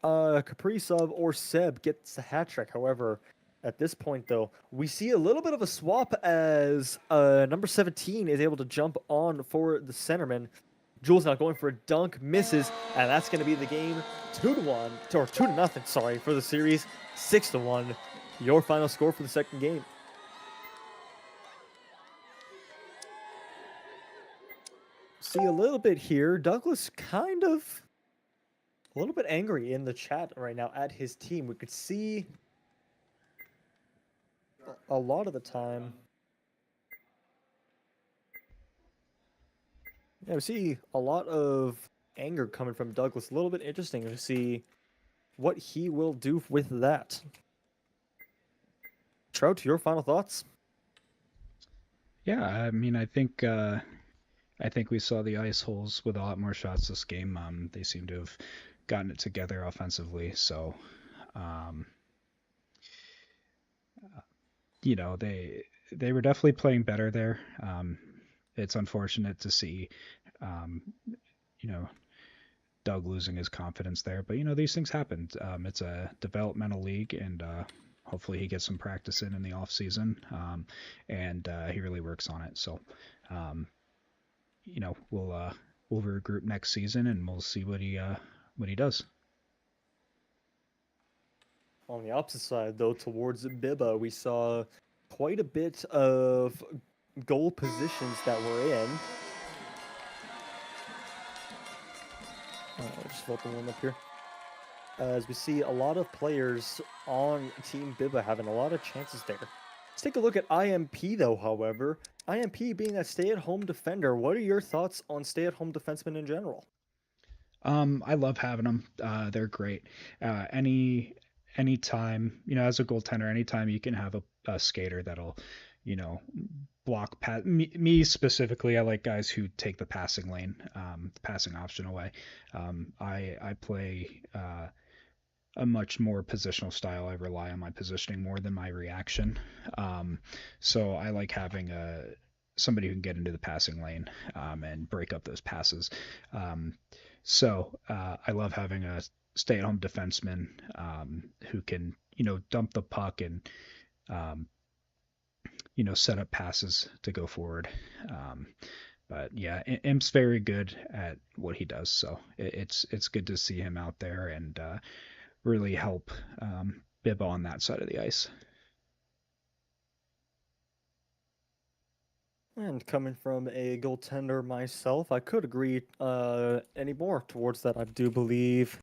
Kaprizov, or Seb gets the hat trick. However, at this point, though, we see a little bit of a swap as number 17 is able to jump on for the centerman. Jules now going for a dunk, misses, and that's going to be the game 2-1, or 2-0, sorry, for the series. 6-1, your final score for the second game. See a little bit here, Douglas kind of a little bit angry in the chat right now at his team. We could see a lot of the time. Yeah, we see a lot of anger coming from Douglas. A little bit interesting to see what he will do with that. Trout, your final thoughts? Yeah, I mean, I think we saw the ice holes with a lot more shots this game. They seem to have gotten it together offensively. So, um, you know, they were definitely playing better there. It's unfortunate to see, um, you know, Doug losing his confidence there, but these things happen. It's a developmental league, and hopefully he gets some practice in the off season, and he really works on it. So, um, we'll regroup next season, and we'll see what he does. On the opposite side, though, towards Biba, we saw quite a bit of goal positions that were in. Just open one up here. As we see a lot of players on Team Biba having a lot of chances there. Let's take a look at IMP, though, however. IMP being that stay-at-home defender, what are your thoughts on stay-at-home defensemen in general? I love having them. They're great. Anytime, as a goaltender, anytime you can have a skater that'll, you know, block pass. Me specifically, I like guys who take the passing lane, the passing option away. I play a much more positional style. I rely on my positioning more than my reaction. Um, so I like having somebody who can get into the passing lane and break up those passes. Um, I love having a stay-at-home defenseman who can, dump the puck and, um, set up passes to go forward. Um, but yeah, Imp's very good at what he does, so it's good to see him out there and really help Bib on that side of the ice. And coming from a goaltender myself, I could agree any more towards that. I do believe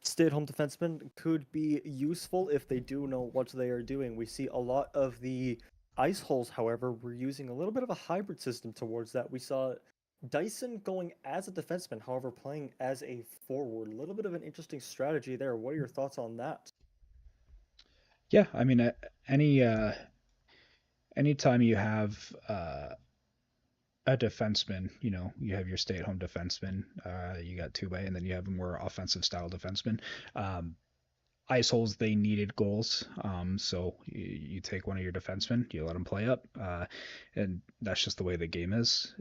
stay-at-home defensemen could be useful if they do know what they are doing. We see a lot of the ice holes, however, we're using a little bit of a hybrid system towards that. We saw Dyson going as a defenseman, however, playing as a forward. A little bit of an interesting strategy there. What are your thoughts on that? Yeah, I mean, any anytime you have a defenseman, you have your stay-at-home defenseman, you got two-way, and then you have a more offensive style defenseman. Um, Ice holes, they needed goals, so you take one of your defensemen, you let them play up, and that's just the way the game is.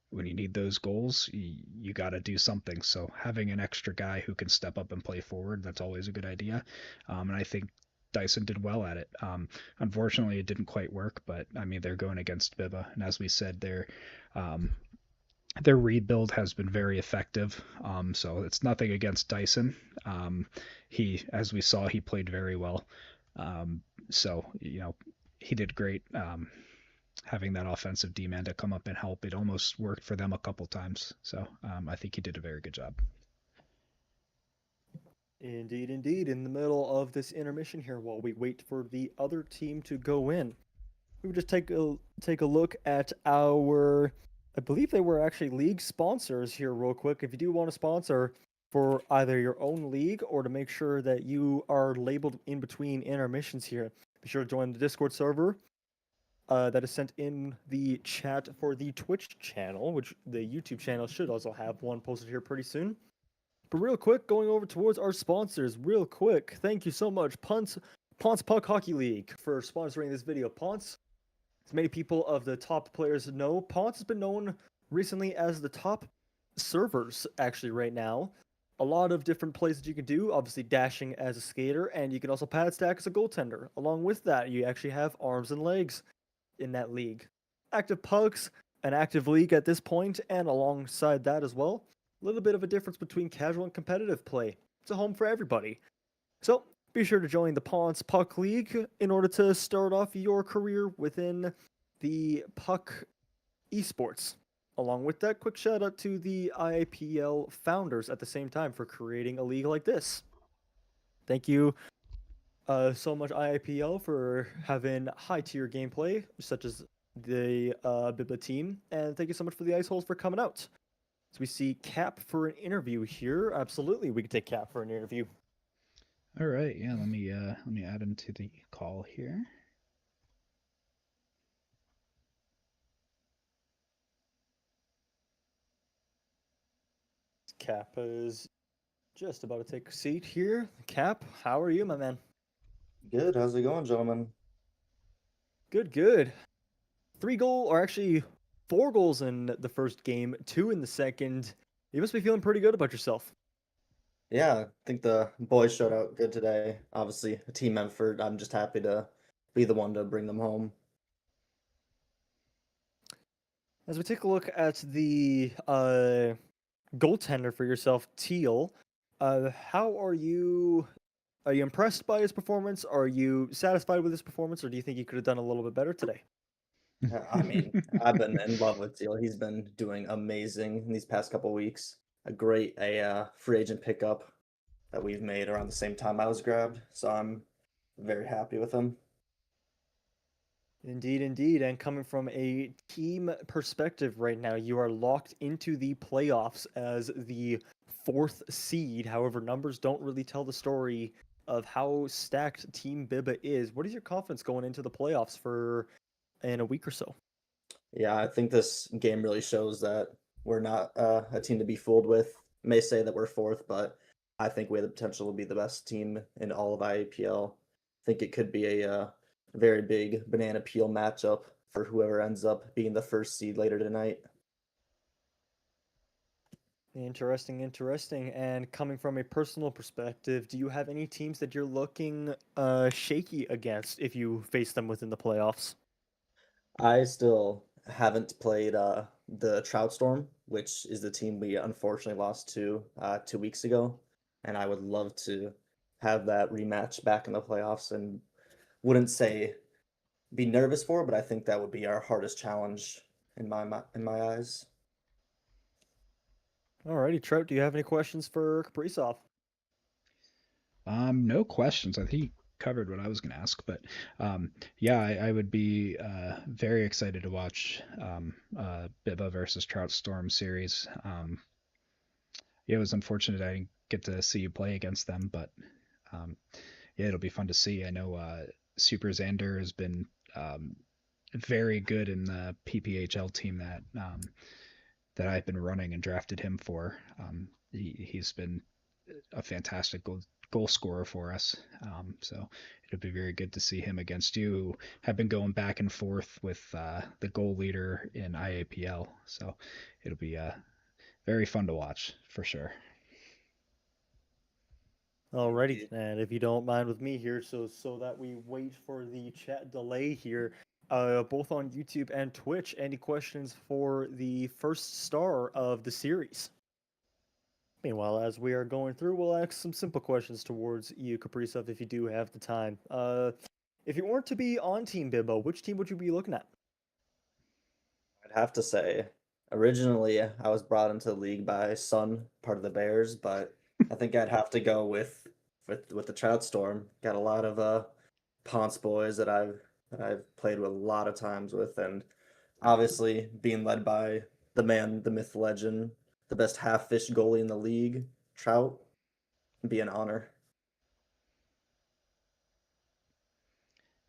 When you need those goals, you got to do something. So having an extra guy who can step up and play forward, that's always a good idea. And I think Dyson did well at it. Unfortunately, it didn't quite work, but I mean, they're going against Biba, and as we said, um, their rebuild has been very effective. So it's nothing against Dyson. As we saw, he played very well. Um, so he did great. Having that offensive D man to come up and help, it almost worked for them a couple times. So I think he did a very good job. Indeed, indeed. In the middle of this intermission here, while we wait for the other team to go in, we would just take a look at our, I believe they were actually league sponsors here real quick. If you do want to sponsor for either your own league or to make sure that you are labeled in between intermissions here, be sure to join the Discord server that is sent in the chat for the Twitch channel, which the YouTube channel should also have one posted here pretty soon. But real quick, going over towards our sponsors, real quick, thank you so much, Ponce Puck Hockey League, for sponsoring this video. Ponce, as many people of the top players know, Ponce has been known recently as the top servers, actually, right now. A lot of different plays that you can do, obviously dashing as a skater, and you can also pad stack as a goaltender. Along with that, you actually have arms and legs in that league. Active pucks, an active league at this point, and alongside that as well, a little bit of a difference between casual and competitive play. It's a home for everybody. So be sure to join the Ponce Puck League in order to start off your career within the puck esports. Along with that, quick shout out to the IAPL founders at the same time for creating a league like this. Thank you so much IAPL for having high tier gameplay such as the Bibba team, and thank you so much for the Ice Holes for coming out. So we see Cap for an interview here. Absolutely, we can take Cap for an interview. All right, yeah. Let me add him to the call here. Cap is just about to take a seat here. Cap, how are you, my man? Good. How's it going, gentlemen? Good, good. 3 goal, or actually 4 goals in the first game, 2 in the second. You must be feeling pretty good about yourself. Yeah, I think the boys showed out good today. Obviously, a team effort. I'm just happy to be the one to bring them home. As we take a look at the goaltender for yourself, Teal, how are you? Are you impressed by his performance? Are you satisfied with his performance, or do you think he could have done a little bit better today? I mean, I've been in love with Teal. He's been doing amazing in these past couple weeks. A free agent pickup that we've made around the same time I was grabbed. So I'm very happy with him. Indeed, indeed. And coming from a team perspective right now, you are locked into the playoffs as the 4th seed. However, numbers don't really tell the story of how stacked Team Bibba is. What is your confidence going into the playoffs for in a week or so? Yeah, I think this game really shows that we're not a team to be fooled with. May say that we're fourth, but I think we have the potential to be the best team in all of IAPL. I think it could be a very big banana peel matchup for whoever ends up being the first seed later tonight. Interesting, interesting. And coming from a personal perspective, do you have any teams that you're looking shaky against if you face them within the playoffs? I still haven't played the Trout Storm, which is the team we unfortunately lost to 2 weeks ago, and I would love to have that rematch back in the playoffs. And wouldn't say be nervous for, but I think that would be our hardest challenge in my eyes. Alrighty, Trout, do you have any questions for Kaprizov? No questions. I think he covered what I was going to ask, but yeah, I would be very excited to watch Bibba versus Trout Storm series. Yeah, it was unfortunate I didn't get to see you play against them, but um, yeah, it'll be fun to see. I know Super Xander has been very good in the PPHL team that I've been running and drafted him for. He's been a fantastic goal scorer for us. So it'll be very good to see him against you, who have been going back and forth with the goal leader in IAPL. So it'll be very fun to watch for sure. Alrighty, Indeed. and if you don't mind with me here, so that we wait for the chat delay here, both on YouTube and Twitch, any questions for the first star of the series? Meanwhile, as we are going through, we'll ask some simple questions towards you, Kaprizov, if you do have the time. If you weren't to be on Team Bimbo, which team would you be looking at? I'd have to say, originally I was brought into the league by Sun, part of the Bears, but I think I'd have to go with the Trout Storm. Got a lot of Ponce boys that I've played with a lot of times with, and obviously being led by the man, the myth, legend, the best half fish goalie in the league, Trout, would be an honor.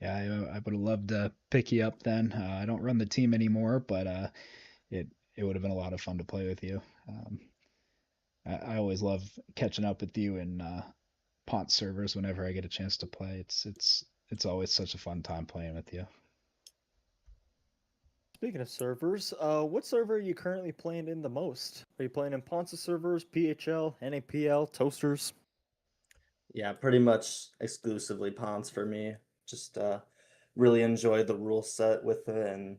Yeah, I would have loved to pick you up then. I don't run the team anymore, but it would have been a lot of fun to play with you. I always love catching up with you in Pont servers whenever I get a chance to play. It's always such a fun time playing with you. Speaking of servers, what server are you currently playing in the most? Are you playing in Ponza servers, PHL, NAPL, Toasters? Yeah, pretty much exclusively Ponce for me. Just really enjoy the rule set with it, and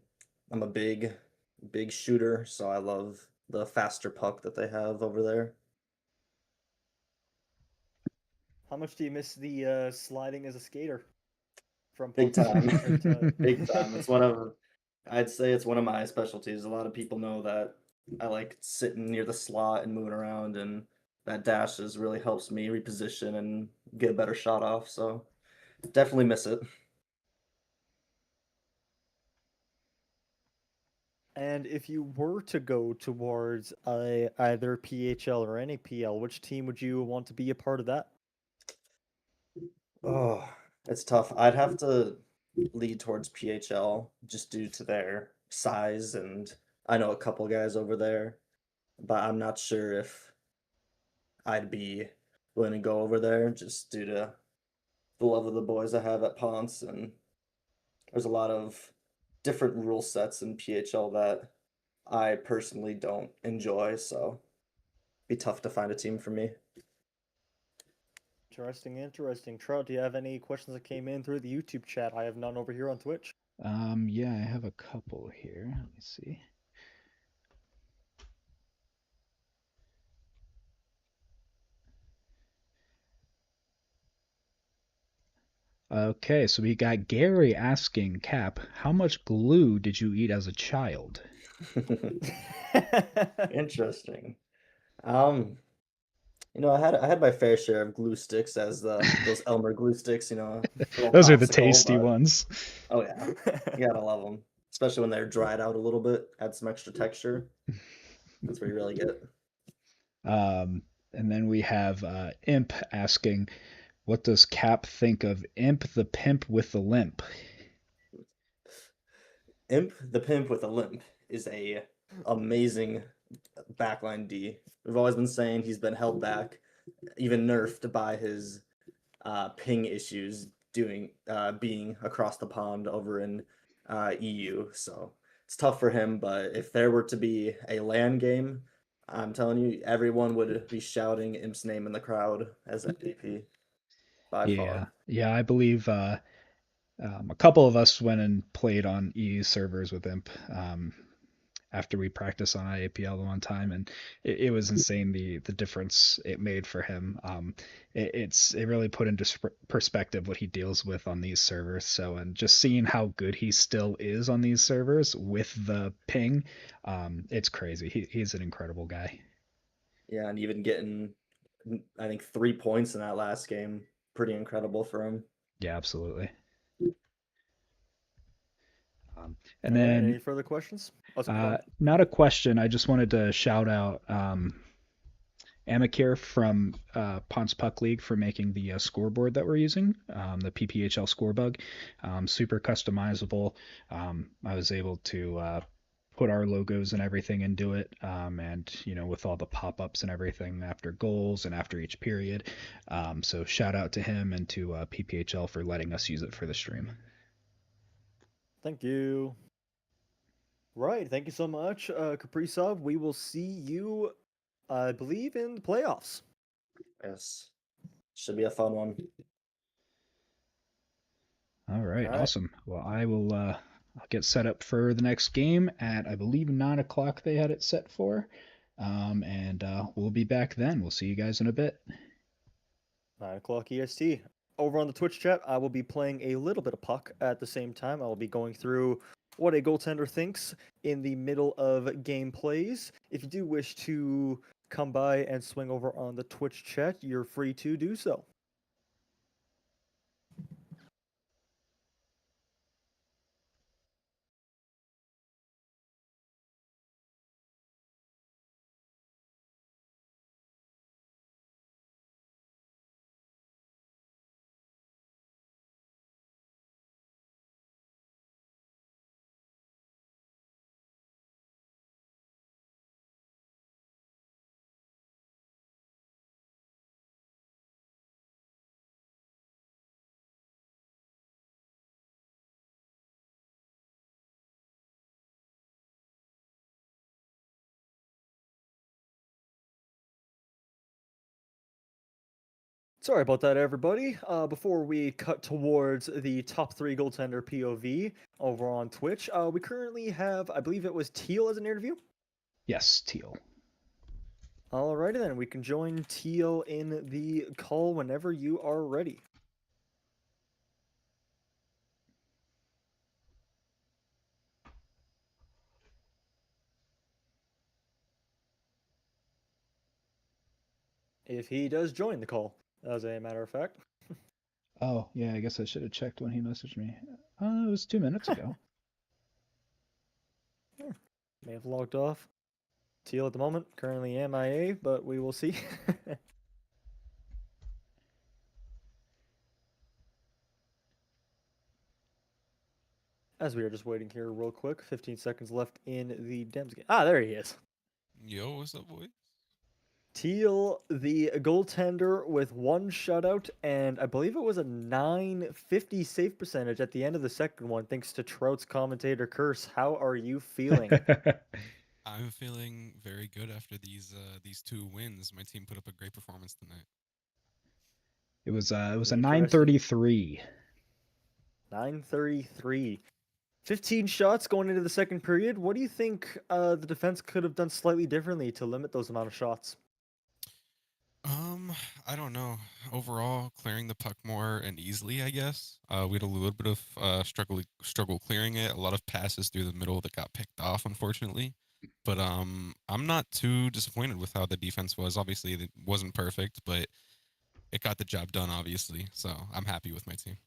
I'm a big shooter, so I love the faster puck that they have over there. How much do you miss the sliding as a skater from Big Ponza? time. Big time. Or It's one of I'd say it's one of my specialties. A lot of people know that I like sitting near the slot and moving around, and that dashes really helps me reposition and get a better shot off. So definitely miss it. And if you were to go towards either PHL or NAPL, which team would you want to be a part of that? Oh, it's tough. I'd have to lead towards PHL just due to their size, and I know a couple guys over there, but I'm not sure if I'd be willing to go over there just due to the love of the boys I have at Ponce, and there's a lot of different rule sets in PHL that I personally don't enjoy, so be tough to find a team for me. Interesting, interesting. Trout, do you have any questions that came in through the YouTube chat? I have none over here on Twitch. Yeah, I have a couple here. Let me see. Okay, so we got Gary asking, Cap, how much glue did you eat as a child? Interesting. Um, I had my fair share of glue sticks as those Elmer glue sticks, little Those are the popsicle, tasty but ones. oh yeah, you gotta love them, especially when they're dried out a little bit, add some extra texture. That's what you really get. And then we have Imp asking, what does Cap think of Imp the Pimp with the Limp? Imp the Pimp with a Limp is a amazing backline D. We've always been saying he's been held back, even nerfed by his ping issues doing being across the pond over in EU. So it's tough for him. But if there were to be a LAN game, I'm telling you, everyone would be shouting Imp's name in the crowd as MVP by Yeah, far. yeah, I believe a couple of us went and played on EU servers with Imp after we practiced on IAPL the one time, and it was insane the difference it made for him. It really put into perspective what he deals with on these servers. So, and just seeing how good he still is on these servers with the ping, it's crazy. He's an incredible guy. Yeah, and even getting, I think, 3 points in that last game, pretty incredible for him. Yeah, absolutely. And All right, any then further questions? Oh, sorry, go ahead. not a question. I just wanted to shout out Amicare from Ponce Puck League for making the scoreboard that we're using, the PPHL scorebug. Super customizable. I was able to put our logos and everything into it, and with all the pop-ups and everything after goals and after each period. So shout out to him and to PPHL for letting us use it for the stream. Thank you. Right, thank you so much, Kaprizov. We will see you, I believe, in the playoffs. Yes, should be a fun one. All right, All right. awesome. Well, I'll get set up for the next game at I believe 9 o'clock they had it set for, and we'll be back then. We'll see you guys in a bit. 9 o'clock EST. Over on the Twitch chat, I will be playing a little bit of puck at the same time. I will be going through what a goaltender thinks in the middle of game plays. If you do wish to come by and swing over on the Twitch chat, you're free to do so. Sorry about that, everybody. Before we cut towards the top three goaltender POV over on Twitch, we currently have, I believe it was Teal as an interview. Yes, Teal. Alrighty then, we can join Teal in the call whenever you are ready. If he does join the call, as a matter of fact. Oh yeah, I guess I should have checked when he messaged me. It was 2 minutes ago. May have logged off. Teal at the moment, currently MIA, but we will see. As we are just waiting here real quick, 15 seconds left in the Dems game. Ah, there he is. Yo, what's up, boy? Teal, the goaltender with one shutout, and I believe it was a 950 save percentage at the end of the second one, thanks to Trout's commentator curse. How are you feeling? I'm feeling very good after these 2 wins. My team put up a great performance tonight. It was a Interesting. 933. 933. 15 shots going into the second period. What do you think the defense could have done slightly differently to limit those amount of shots? I don't know. Overall, clearing the puck more and easily, I guess. We had a little bit of struggle clearing it. A lot of passes through the middle that got picked off, unfortunately. But I'm not too disappointed with how the defense was. Obviously, it wasn't perfect, but it got the job done, obviously. So I'm happy with my team.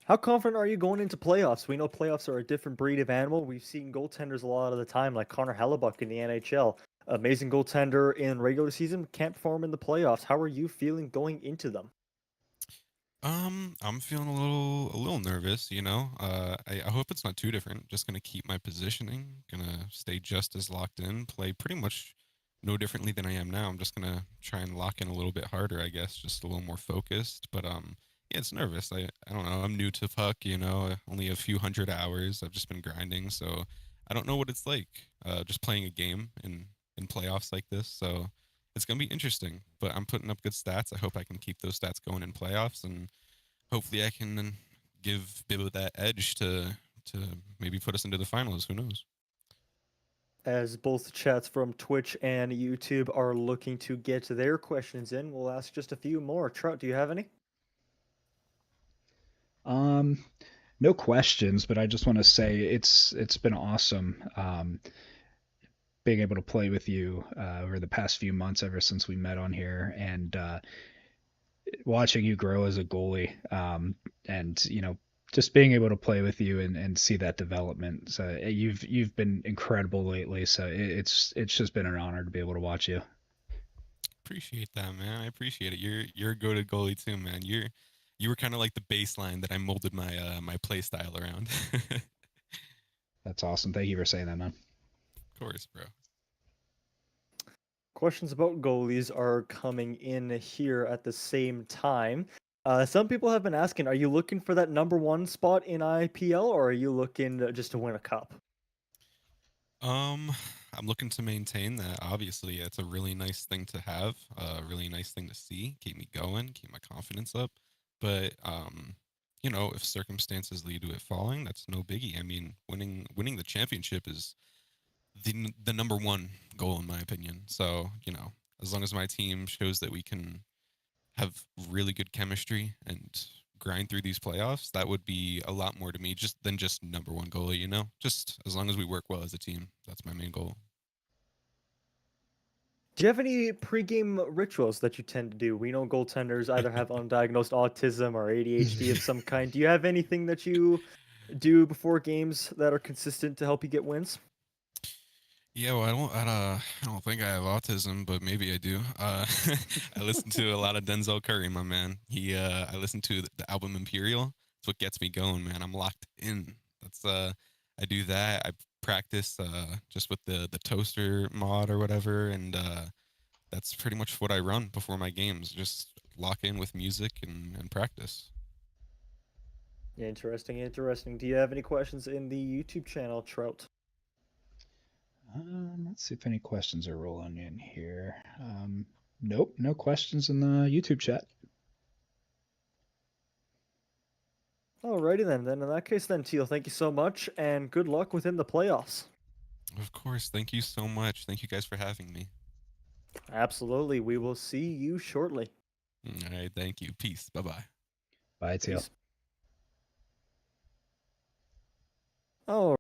How confident are you going into playoffs? We know playoffs are a different breed of animal. We've seen goaltenders a lot of the time, like Connor Hellebuck in the NHL. Amazing goaltender in regular season, can't perform in the playoffs. How are you feeling going into them? I'm feeling a little nervous, you know. I hope it's not too different. Just gonna keep my positioning, gonna stay just as locked in, play pretty much no differently than I am now. I'm just gonna try and lock in a little bit harder, I guess, just a little more focused. But yeah, it's nervous. I don't know. I'm new to puck, you know, only a few hundred hours. I've just been grinding, so I don't know what it's like. Just playing a game in playoffs like this. So it's gonna be interesting. But I'm putting up good stats. I hope I can keep those stats going in playoffs, and hopefully I can then give Bibbo that edge to maybe put us into the finals. Who knows? As both chats from Twitch and YouTube are looking to get their questions in, we'll ask just a few more. Trout, do you have any? No questions, but I just want to say it's been awesome being able to play with you over the past few months ever since we met on here, and watching you grow as a goalie, and just being able to play with you and see that development. So you've been incredible lately. So it's just been an honor to be able to watch you. Appreciate that, man. I appreciate it. You're a goated goalie too, man. You were kind of like the baseline that I molded my play style around. Of That's awesome. Thank you for saying that, man. course, bro. Questions about goalies are coming in here at the same time. Some people have been asking, are you looking for that number one spot in IPL, or are you looking just to win a cup? Um, I'm looking to maintain that. Obviously, it's a really nice thing to have, a really nice thing to see, keep me going, keep my confidence up. But you know, if circumstances lead to it falling, that's no biggie. I mean, winning the championship is the number one goal in my opinion. So, you know, as long as my team shows that we can have really good chemistry and grind through these playoffs, that would be a lot more to me just than just number one goalie, you know? Just as long as we work well as a team, that's my main goal. Do you have any pregame rituals that you tend to do? We know goaltenders either have undiagnosed autism or ADHD of some kind. Do you have anything that you do before games that are consistent to help you get wins? Yeah, well, I don't think I have autism, but maybe I do. I listen to a lot of Denzel Curry, my man. I listen to the album Imperial. It's what gets me going, man. I'm locked in. I do that. I practice just with the toaster mod or whatever, and that's pretty much what I run before my games. Just lock in with music and practice. Interesting, interesting. Do you have any questions in the YouTube channel, Trout? Let's see if any questions are rolling in here. Nope, no questions in the YouTube chat. Alrighty then. Then in that case, then Teal, thank you so much, and good luck within the playoffs. Of course. Thank you so much. Thank you guys for having me. Absolutely. We will see you shortly. All right. Thank you. Peace. Bye bye. Bye, Teal. Peace. Oh,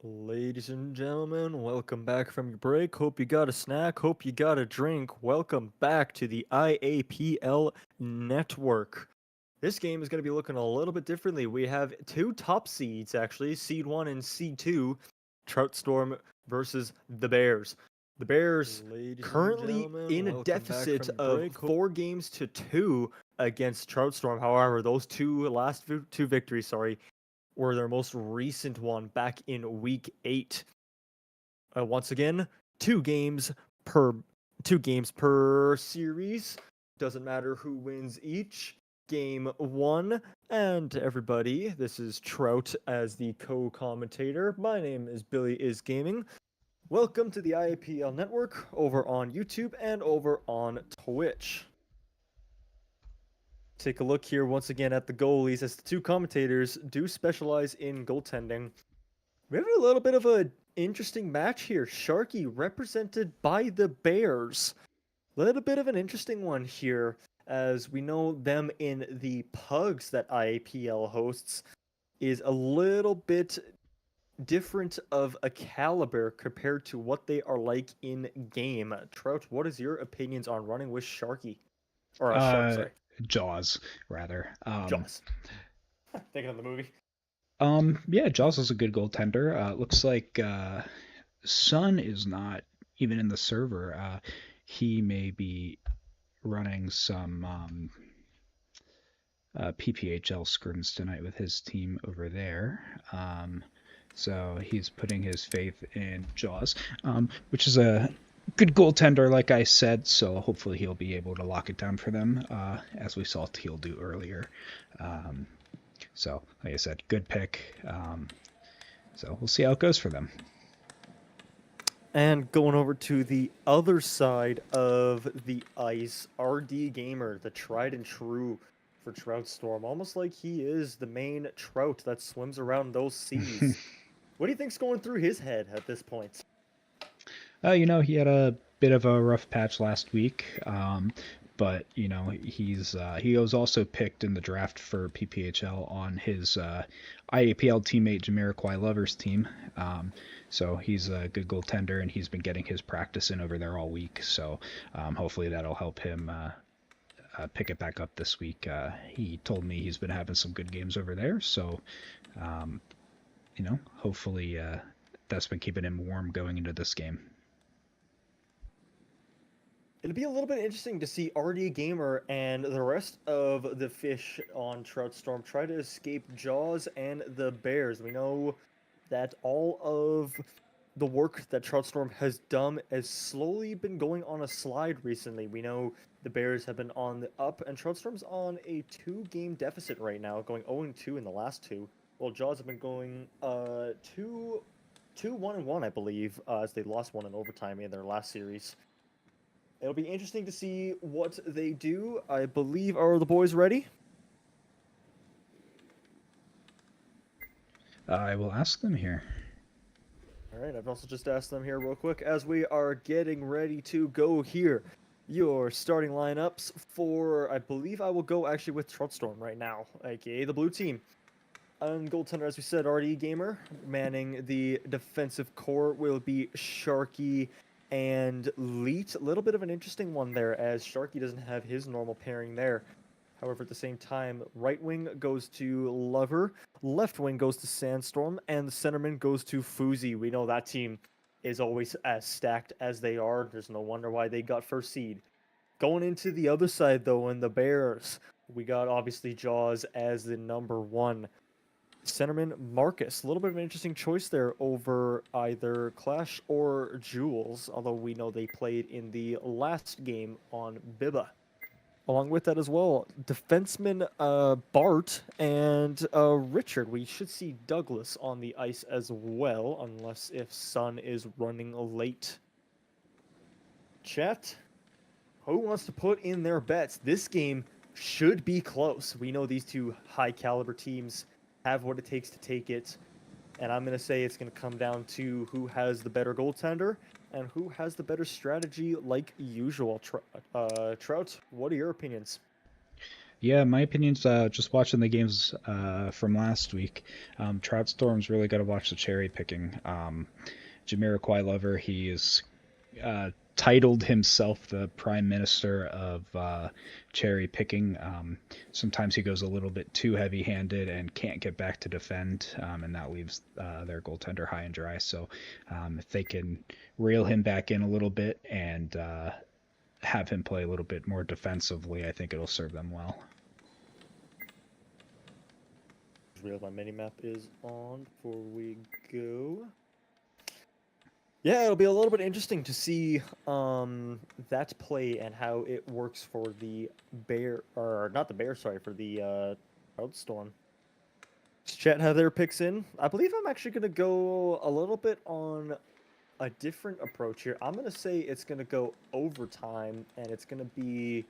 Ladies and gentlemen, welcome back from your break. Hope you got a snack. Hope you got a drink. Welcome back to the IAPL Network. This game is going to be looking a little bit differently. We have two top seeds, actually, Seed 1 and Seed 2, Trout Storm versus the Bears. The Bears currently in a deficit of 4-2 against Trout Storm. However, those two victories, were their most recent one back in week 8. Once again, two games per series. Doesn't matter who wins each. Game 1, and everybody, this is Trout as the co-commentator. My name is Billy is Gaming. Welcome to the IAPL Network over on YouTube and over on Twitch. Take a look here once again at the goalies, as the two commentators do specialize in goaltending. We have a little bit of an interesting match here. Sharky represented by the Bears. A little bit of an interesting one here, as we know them in the Pugs that IAPL hosts is a little bit different of a caliber compared to what they are like in game. Trout, what is your opinions on running with Sharky? Or Shark, sorry. Jaws, rather. Jaws. Thinking of the movie. Yeah, Jaws is a good goaltender. Looks like Sun is not even in the server. He may be running some PPHL scrims tonight with his team over there. So he's putting his faith in Jaws, which is a good goaltender, like I said. So hopefully he'll be able to lock it down for them, as we saw Teal do earlier. So, like I said, good pick. So we'll see how it goes for them. And going over to the other side of the ice, RD Gamer, the tried and true for Trout Storm, almost like he is the main trout that swims around those seas. What do you think's going through his head at this point? He had a bit of a rough patch last week, but he was also picked in the draft for PPHL on his IAPL teammate Jamiroquai Lover's team. So he's a good goaltender, and he's been getting his practice in over there all week. So hopefully that'll help him pick it back up this week. He told me he's been having some good games over there. So, hopefully that's been keeping him warm going into this game. It'll be a little bit interesting to see RD Gamer and the rest of the fish on Trout Storm try to escape Jaws and the Bears. We know that all of the work that Trout Storm has done has slowly been going on a slide recently. We know the Bears have been on the up, and Trout Storm's on a 2-game deficit right now, going 0-2 in the last 2. Well, Jaws have been going 2-1-1, I believe, as they lost one in overtime in their last series. It'll be interesting to see what they do. I believe, are the boys ready? I will ask them here. All right, I've also just asked them here real quick as we are getting ready to go here. Your starting lineups for, I believe I will go actually with Trout Storm right now, aka the blue team. On goaltender, as we said, RD Gamer. Manning the defensive core will be Sharky and Leet. A little bit of an interesting one there, as Sharky doesn't have his normal pairing there. However, at the same time, right wing goes to Lover, left wing goes to Sandstorm, and the centerman goes to Fuzi. We know that team is always as stacked as they are. There's no wonder why they got first seed. Going into the other side, though, in the Bears, we got obviously Jaws as the number 1. Centerman Marcus, a little bit of an interesting choice there over either Clash or Jules, although we know they played in the last game on Bibba. Along with that as well, defenseman Bart and Richard. We should see Douglas on the ice as well, unless if Sun is running late. Chat, who wants to put in their bets? This game should be close. We know these two high caliber teams have what it takes to take it, and I'm going to say it's going to come down to who has the better goaltender and who has the better strategy like usual. Trout, what are your opinions? Yeah, my opinion's just watching the games from last week. Trout Storm's really got to watch the cherry picking. Jamiroquai Lover, he is titled himself the prime minister of cherry picking. Sometimes he goes a little bit too heavy handed and can't get back to defend, and that leaves their goaltender high and dry. So if they can reel him back in a little bit and have him play a little bit more defensively, I think it'll serve them well. Real my mini map is on before we go. Yeah, it'll be a little bit interesting to see that play and how it works for the bear, or not the bear, sorry, for the Trout Storm. Does Chet have their picks in? I believe I'm actually gonna go a little bit on a different approach here. I'm gonna say it's gonna go overtime, and it's gonna be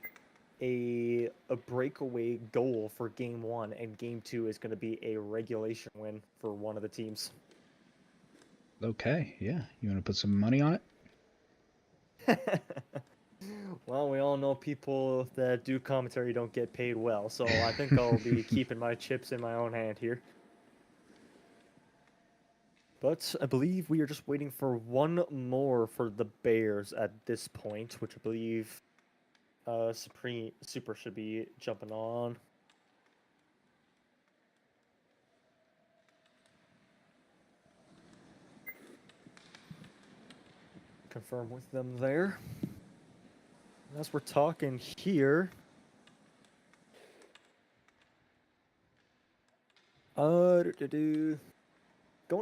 a breakaway goal for game 1, and game 2 is gonna be a regulation win for one of the teams. Okay, yeah. You want to put some money on it? Well, we all know people that do commentary don't get paid well, so I think I'll be keeping my chips in my own hand here. But I believe we are just waiting for one more for the Bears at this point, which I believe Super should be jumping on. Confirm with them there. As we're talking here, going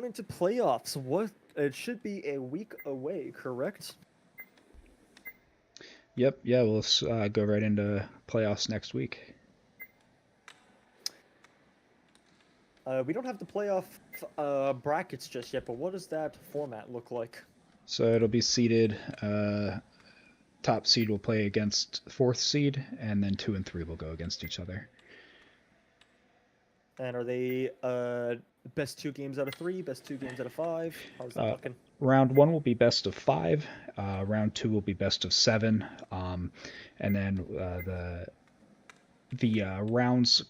into playoffs, what it should be a week away, correct? Yep, yeah, we'll go right into playoffs next week. We don't have the playoff brackets just yet, but what does that format look like? So it'll be seeded. Top seed will play against fourth seed, and then 2 and 3 will go against each other. And are they best 2 games out of 3, best 2 games out of 5? How's that looking? Round 1 will be best of 5. Round 2 will be best of 7. And then the rounds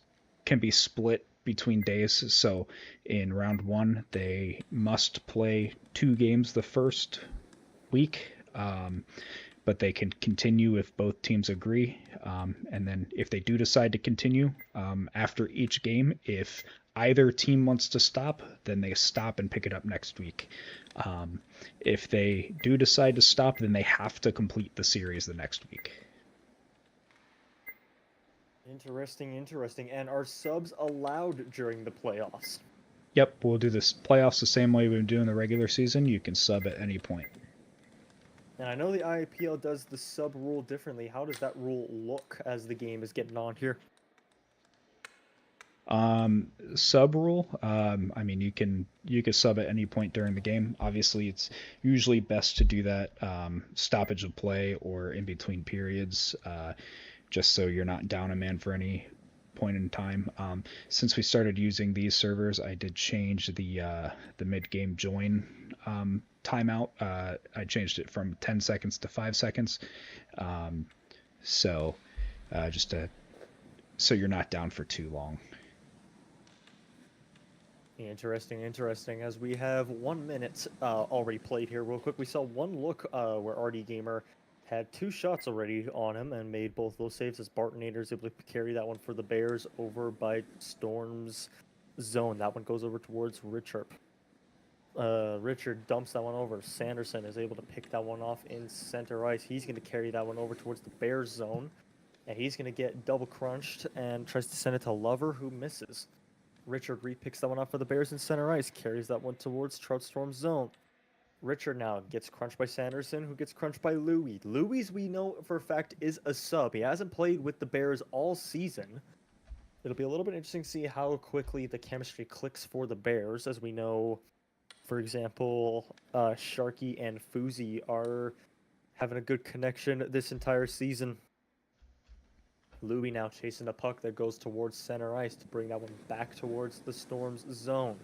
can be split between days. So in round 1, they must play 2 games the first week. But they can continue if both teams agree. And then if they do decide to continue after each game, if either team wants to stop, then they stop and pick it up next week. If they do decide to stop, then they have to complete the series the next week. Interesting. And are subs allowed during the playoffs? Yep, we'll do this playoffs the same way we've been doing the regular season. You can sub at any point. And I know the IAPL does the sub rule differently. How does that rule look as the game is getting on here? Sub rule. I mean, you can sub at any point during the game. Obviously, it's usually best to do that stoppage of play or in between periods, just so you're not down a man for any point in time. Since we started using these servers, I did change the mid-game join timeout. I changed it from 10 seconds to 5 seconds. So you're not down for too long. Interesting. As we have 1 minute already played here, real quick, we saw one look where RD Gamer had 2 shots already on him and made both those saves as Bartonator's able to carry that one for the Bears over by Storm's zone. That one goes over towards Richard. Richard dumps that one over. Sanderson is able to pick that one off in center ice. He's going to carry that one over towards the Bears zone, and he's going to get double crunched and tries to send it to Lover, who misses. Richard repicks that one up for the Bears in center ice, carries that one towards Trout Storm's zone. Richard now gets crunched by Sanderson, who gets crunched by Louis. Louis, we know for a fact, is a sub. He hasn't played with the Bears all season. It'll be a little bit interesting to see how quickly the chemistry clicks for the Bears, as we know, for example, Sharky and Fuzi are having a good connection this entire season. Louis now chasing the puck that goes towards center ice to bring that one back towards the Storm's zone.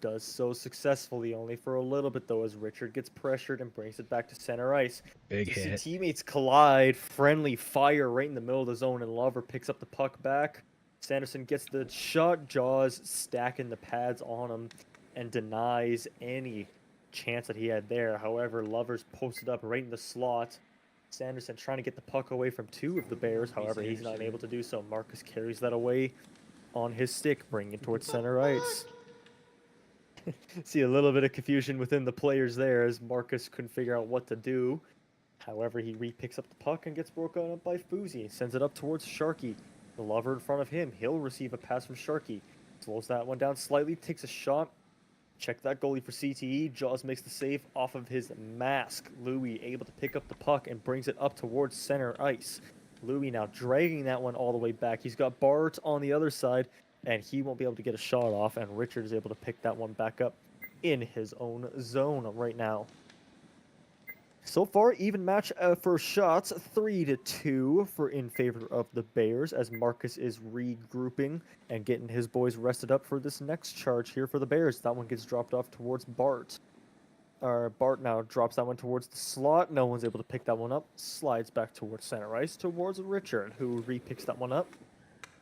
does so successfully, only for a little bit though, as Richard gets pressured and brings it back to center ice. Big You see hit. teammates collide, friendly fire right in the middle of the zone, and Lover picks up the puck back. Sanderson gets the shot, Jaws stacking the pads on him and denies any chance that he had there. However, Lover's posted up right in the slot. Sanderson trying to get the puck away from two of the Bears. However, he's not able to do so. Marcus carries that away on his stick, bringing it towards center ice. See a little bit of confusion within the players there as Marcus couldn't figure out what to do. However, he re-picks up the puck and gets broken up by Fuzi. Sends it up towards Sharky. The Lover in front of him. He'll receive a pass from Sharky. Slows that one down slightly, takes a shot. Check that goalie for CTE. Jaws makes the save off of his mask. Louis able to pick up the puck and brings it up towards center ice. Louis now dragging that one all the way back. He's got Bart on the other side, and he won't be able to get a shot off, and Richard is able to pick that one back up in his own zone right now. So far, even match for shots, 3-2 for in favor of the Bears, as Marcus is regrouping and getting his boys rested up for this next charge here for the Bears. That one gets dropped off towards Bart. Bart now drops that one towards the slot. No one's able to pick that one up. Slides back towards center ice towards Richard, who re-picks that one up.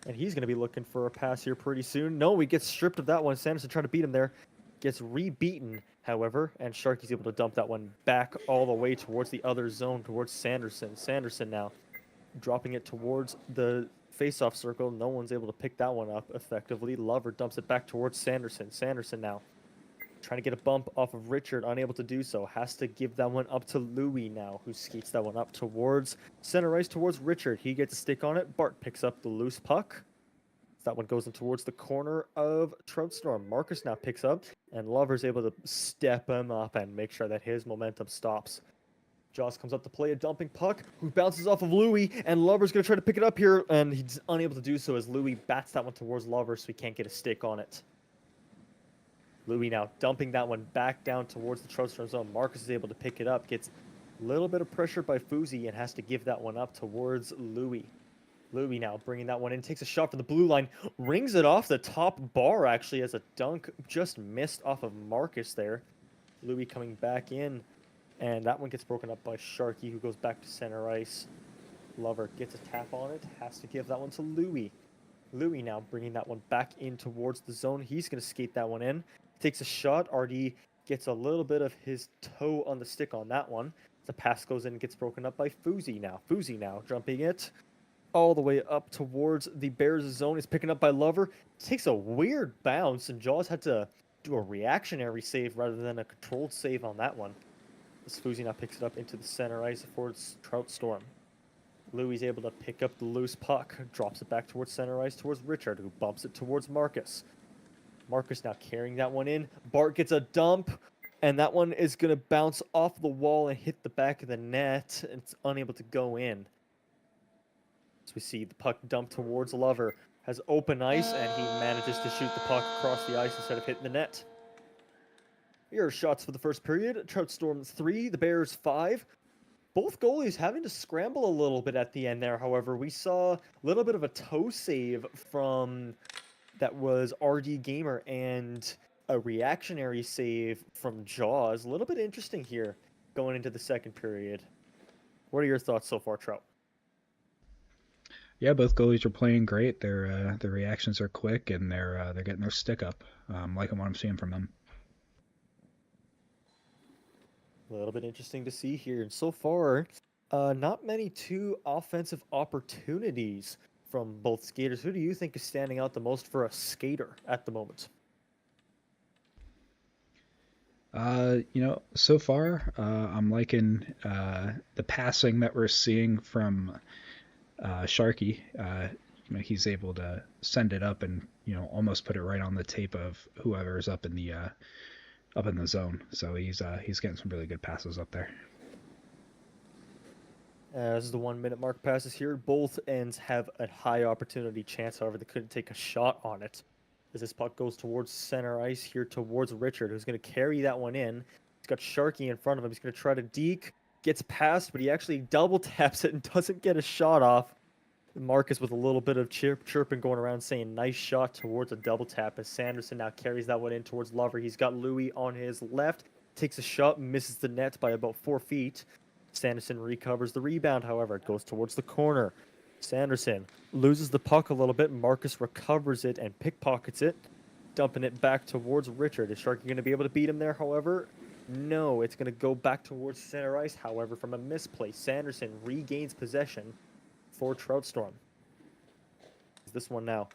And he's going to be looking for a pass here pretty soon. No, he gets stripped of that one. Sanderson trying to beat him there. Gets re-beaten, however, and Sharky's able to dump that one back all the way towards the other zone, towards Sanderson. Sanderson now dropping it towards the face-off circle. No one's able to pick that one up effectively. Lover dumps it back towards Sanderson. Sanderson now trying to get a bump off of Richard, unable to do so. Has to give that one up to Louis now, who skates that one up towards center ice towards Richard. He gets a stick on it. Bart picks up the loose puck. That one goes in towards the corner of Trout Storm. Marcus now picks up, and Lover's able to step him up and make sure that his momentum stops. Jaws comes up to play a dumping puck, who bounces off of Louis, and Lover's going to try to pick it up here, and he's unable to do so as Louis bats that one towards Lover, so he can't get a stick on it. Louis now dumping that one back down towards the Trout Storm zone. Marcus is able to pick it up, gets a little bit of pressure by Fuzi, and has to give that one up towards Louis. Louis now bringing that one in, takes a shot from the blue line, rings it off the top bar actually as a dunk just missed off of Marcus there. Louis coming back in, and that one gets broken up by Sharky, who goes back to center ice. Lover gets a tap on it, has to give that one to Louis. Louis now bringing that one back in towards the zone. He's going to skate that one in, takes a shot. RD gets a little bit of his toe on the stick on that one. The pass goes in and gets broken up by Fuzi now. Fuzi now jumping it all the way up towards the Bears' zone. Is picking up by Lover. Takes a weird bounce, and Jaws had to do a reactionary save rather than a controlled save on that one. As Fuzi now picks it up into the center ice towards Trout Storm. Louis is able to pick up the loose puck, drops it back towards center ice towards Richard, who bumps it towards Marcus. Marcus now carrying that one in. Bart gets a dump, and that one is going to bounce off the wall and hit the back of the net, and it's unable to go in. So we see the puck dumped towards Lover, has open ice, and he manages to shoot the puck across the ice instead of hitting the net. Here are shots for the first period. Trout Storm 3, the Bears 5. Both goalies having to scramble a little bit at the end there, however. We saw a little bit of a toe save from that was RD Gamer and a reactionary save from Jaws. A little bit interesting here going into the second period. What are your thoughts so far, Trout? Yeah, both goalies are playing great. Their reactions are quick, and they're getting their stick up. Liking what I'm seeing from them. A little bit interesting to see here. And so far, not many two offensive opportunities from both skaters. Who do you think is standing out the most for a skater at the moment? So far, I'm liking the passing that we're seeing from Sharky. He's able to send it up and almost put it right on the tape of whoever's up in the zone. So he's getting some really good passes up there. As the 1 minute mark passes here, both ends have a high opportunity chance. However, they couldn't take a shot on it. As this puck goes towards center ice here towards Richard, who's going to carry that one in. He's got Sharky in front of him. He's going to try to deke. Gets past, but he actually double taps it and doesn't get a shot off. Marcus with a little bit of chirping going around saying nice shot towards a double tap as Sanderson now carries that one in towards Lover. He's got Louis on his left, takes a shot, misses the net by about 4 feet. Sanderson recovers the rebound, however. It goes towards the corner. Sanderson loses the puck a little bit. Marcus recovers it and pickpockets it, dumping it back towards Richard. Is Sharky going to be able to beat him there, however? No, it's going to go back towards center ice, however, from a misplay. Sanderson regains possession for Trout Storm. This one now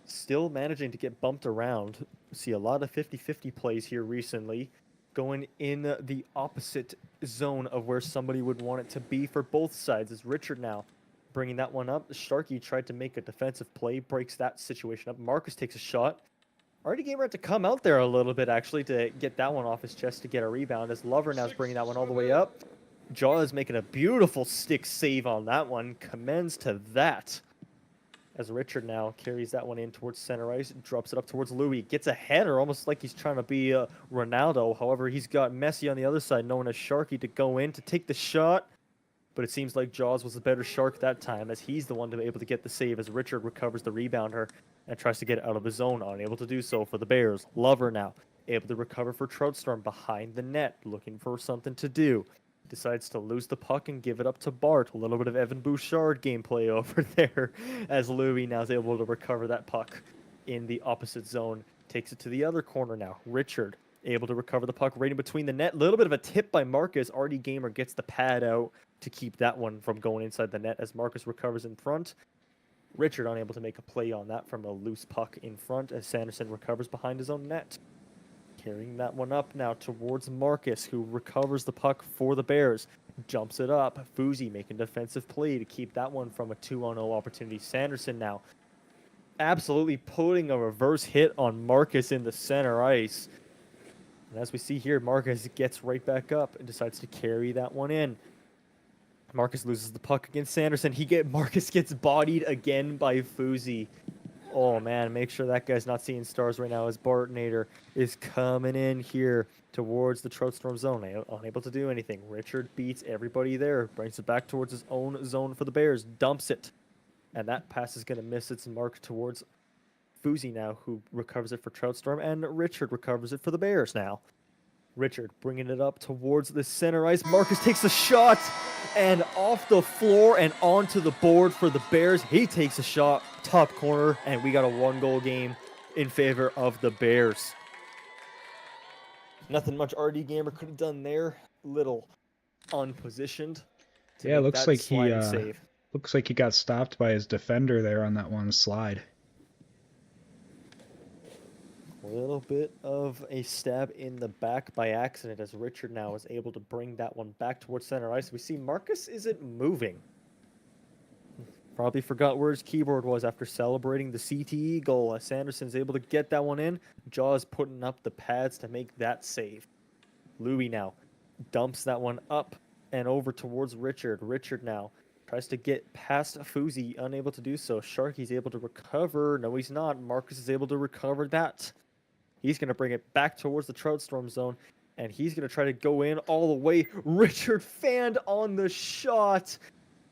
still managing to get bumped around. See a lot of 50-50 plays here recently, going in the opposite zone of where somebody would want it to be for both sides. As Richard now bringing that one up. Sharky tried to make a defensive play, breaks that situation up. Marcus takes a shot. Already Gamer had to come out there a little bit, actually, to get that one off his chest to get a rebound, as Lover now is bringing that one all the way up. Jaw is making a beautiful stick save on that one. Commends to that. As Richard now carries that one in towards center ice, drops it up towards Louis. Gets a header, almost like he's trying to be Ronaldo. However, he's got Messi on the other side, known as Sharky, to go in to take the shot. But it seems like Jaws was the better Shark that time, as he's the one to be able to get the save, as Richard recovers the rebounder and tries to get it out of his zone, unable to do so for the Bears. Lover now able to recover for Trout Storm behind the net, looking for something to do. Decides to lose the puck and give it up to Bart. A little bit of Evan Bouchard gameplay over there, as Louis now is able to recover that puck in the opposite zone. Takes it to the other corner now. Richard able to recover the puck right in between the net. Little bit of a tip by Marcus. RD Gamer gets the pad out to keep that one from going inside the net as Marcus recovers in front. Richard unable to make a play on that from a loose puck in front as Sanderson recovers behind his own net. Carrying that one up now towards Marcus, who recovers the puck for the Bears. Jumps it up. Fuzi making defensive play to keep that one from a 2-on-0 opportunity. Sanderson now absolutely putting a reverse hit on Marcus in the center ice. And as we see here, Marcus gets right back up and decides to carry that one in. Marcus loses the puck against Sanderson. Marcus gets bodied again by Fuzi. Oh man, make sure that guy's not seeing stars right now as Bartnader is coming in here towards the Trout Storm zone. Unable to do anything. Richard beats everybody there. Brings it back towards his own zone for the Bears. Dumps it. And that pass is going to miss its mark towards Fuzi now, who recovers it for Trout Storm. And Richard recovers it for the Bears now. Richard bringing it up towards the center ice. Marcus takes a shot and off the floor and onto the board for the Bears. He takes a shot, top corner, and we got a 1-goal game in favor of the Bears. Nothing much RD Gamer could have done there. Little unpositioned. Yeah, looks like save. Looks like he got stopped by his defender there on that one slide. A little bit of a stab in the back by accident as Richard now is able to bring that one back towards center ice. We see Marcus isn't moving. Probably forgot where his keyboard was after celebrating the CTE goal as Sanderson's able to get that one in. Jaws putting up the pads to make that save. Louis now dumps that one up and over towards Richard. Richard now tries to get past Fuzi, unable to do so. Sharky's able to recover. No, he's not. Marcus is able to recover that. He's going to bring it back towards the Trout Storm zone, and he's going to try to go in all the way. Richard fanned on the shot.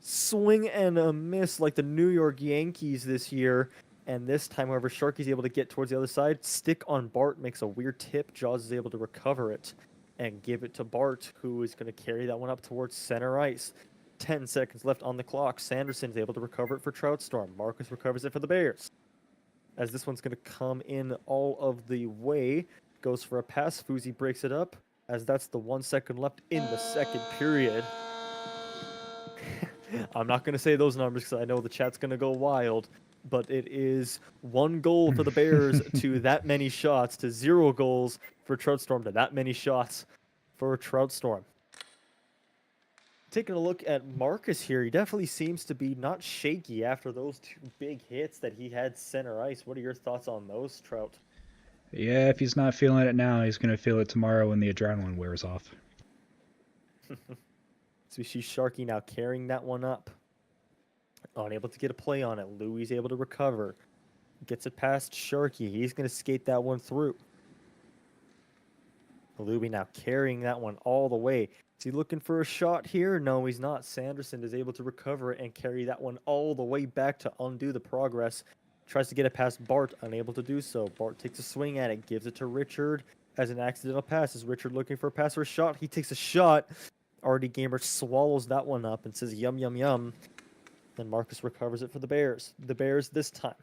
Swing and a miss like the New York Yankees this year. And this time, however, Sharky's able to get towards the other side. Stick on Bart makes a weird tip. Jaws is able to recover it and give it to Bart, who is going to carry that one up towards center ice. 10 seconds left on the clock. Sanderson's able to recover it for Trout Storm. Marcus recovers it for the Bears. As this one's going to come in all of the way. Goes for a pass. Fuzi breaks it up, as that's the 1 second left in the second period. I'm not going to say those numbers because I know the chat's going to go wild, but it is 1 goal for the Bears to that many shots, to 0 goals for Trout Storm, to that many shots for Trout Storm. Taking a look at Marcus here, he definitely seems to be not shaky after those 2 big hits that he had center ice. What are your thoughts on those, Trout? Yeah, if he's not feeling it now, he's going to feel it tomorrow when the adrenaline wears off. So we see Sharky now carrying that one up. Unable to get a play on it. Louis able to recover. Gets it past Sharky. He's going to skate that one through. Louis now carrying that one all the way. Is he looking for a shot here? No, he's not. Sanderson is able to recover it and carry that one all the way back to undo the progress. Tries to get it past Bart, unable to do so. Bart takes a swing at it, gives it to Richard as an accidental pass. Is Richard looking for a pass or a shot? He takes a shot. RD Gamer swallows that one up and says, yum, yum, yum. Then Marcus recovers it for the Bears. The Bears this time.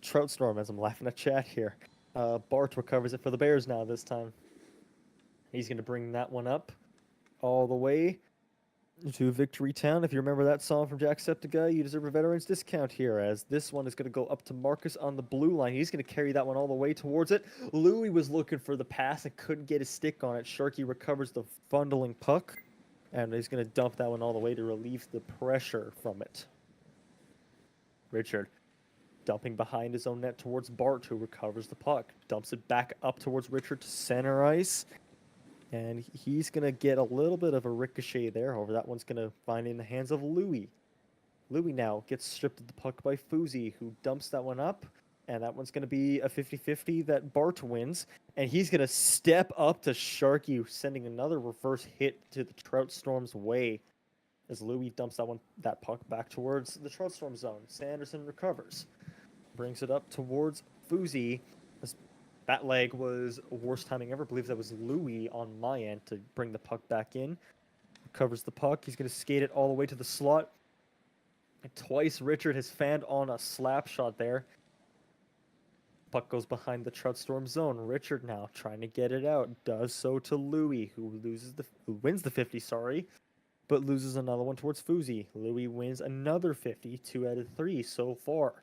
Trout Storm, as I'm laughing at chat here. Bart recovers it for the Bears now this time. He's going to bring that one up all the way to Victory Town. If you remember that song from Jacksepticeye, you deserve a veteran's discount here, as this one is going to go up to Marcus on the blue line. He's going to carry that one all the way towards it. Louis was looking for the pass and couldn't get his stick on it. Sharky recovers the funneling puck, and he's going to dump that one all the way to relieve the pressure from it. Richard dumping behind his own net towards Bart, who recovers the puck. Dumps it back up towards Richard to center ice. And he's going to get a little bit of a ricochet there. However, that one's going to find in the hands of Louis. Louis now gets stripped of the puck by Fuzi, who dumps that one up. And that one's going to be a 50-50 that Bart wins. And he's going to step up to Sharky, sending another reverse hit to the Trout Storm's way. As Louis dumps that puck back towards the Trout Storm zone. Sanderson recovers. Brings it up towards Fuzi. That leg was worst timing ever. I believe that was Louis on my end to bring the puck back in. Recovers the puck. He's going to skate it all the way to the slot. And twice Richard has fanned on a slap shot there. Puck goes behind the Trout Storm zone. Richard now trying to get it out. Does so to Louis, who wins the 50, but loses another one towards Fuzi. Louis wins another 50, 2 out of 3 so far.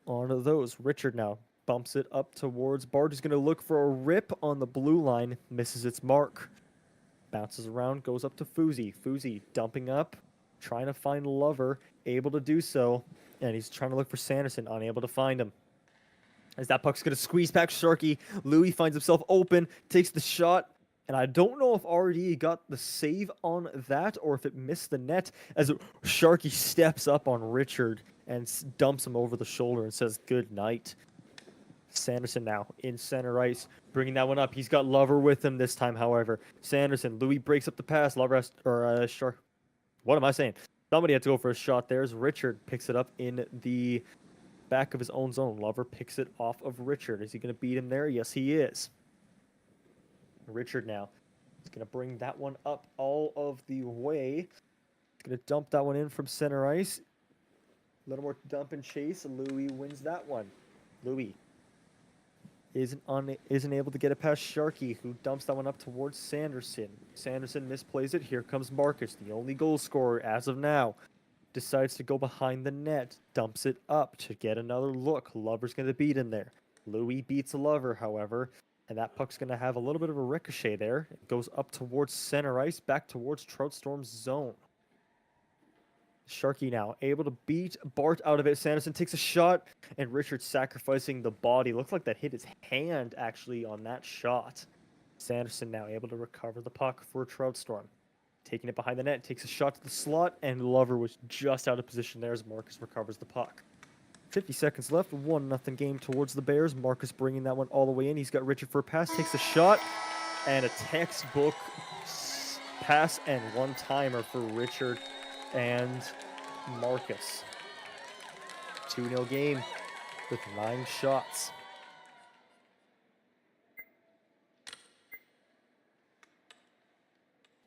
On to those. Richard now bumps it up towards Bart, who's going to look for a rip on the blue line. Misses its mark. Bounces around, goes up to Fuzi. Fuzi dumping up, trying to find Lover, able to do so. And he's trying to look for Sanderson, unable to find him. As that puck's going to squeeze back Sharky, Louis finds himself open, takes the shot. And I don't know if RD got the save on that or if it missed the net, as Sharky steps up on Richard and dumps him over the shoulder and says good night. Sanderson now in center ice, bringing that one up. He's got Lover with him this time, however. Sanderson, Louis breaks up the pass. Lover has, what am I saying? Somebody had to go for a shot there as Richard picks it up in the back of his own zone. Lover picks it off of Richard. Is he going to beat him there? Yes, he is. Richard now is going to bring that one up all of the way. He's going to dump that one in from center ice. A little more dump and chase. Louis wins that one. Louis isn't able to get it past Sharky, who dumps that one up towards Sanderson. Sanderson misplays it. Here comes Marcus, the only goal scorer as of now. Decides to go behind the net. Dumps it up to get another look. Lover's going to beat him there. Louis beats Lover, however. And that puck's going to have a little bit of a ricochet there. It goes up towards center ice, back towards Trout Storm's zone. Sharky now able to beat Bart out of it. Sanderson takes a shot, and Richard sacrificing the body. Looks like that hit his hand, actually, on that shot. Sanderson now able to recover the puck for Trout Storm. Taking it behind the net, takes a shot to the slot, and Lover was just out of position there as Marcus recovers the puck. 50 seconds left, 1-0 game towards the Bears. Marcus bringing that one all the way in. He's got Richard for a pass, takes a shot, and a textbook pass and one-timer for Richard and Marcus. 2-0 game with 9 shots.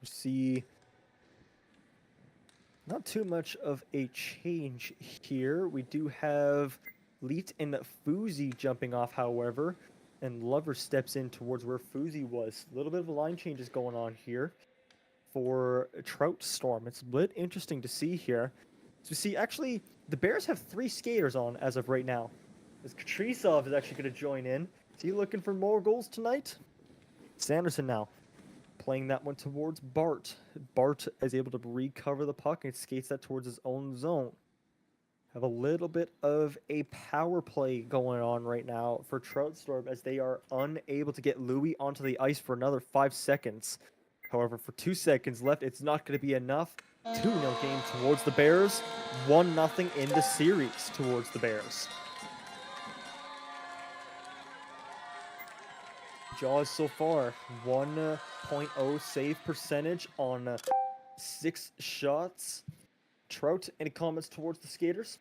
We see not too much of a change here. We do have Leet and Fuzi jumping off, however, and Lover steps in towards where Fuzi was. A little bit of a line changes going on here for Trout Storm. It's a bit interesting to see here. So we see, actually, the Bears have 3 skaters on as of right now. As Kaprizov is actually going to join in. Is he looking for more goals tonight? Sanderson now playing that one towards Bart. Bart is able to recover the puck and skates that towards his own zone. Have a little bit of a power play going on right now for Trout Storm as they are unable to get Louis onto the ice for another 5 seconds. However, for 2 seconds left, it's not going to be enough. 2-0 game towards the Bears. 1-0 in the series towards the Bears. Jaws so far, 1.0 save percentage on 6 shots. Trout, any comments towards the skaters?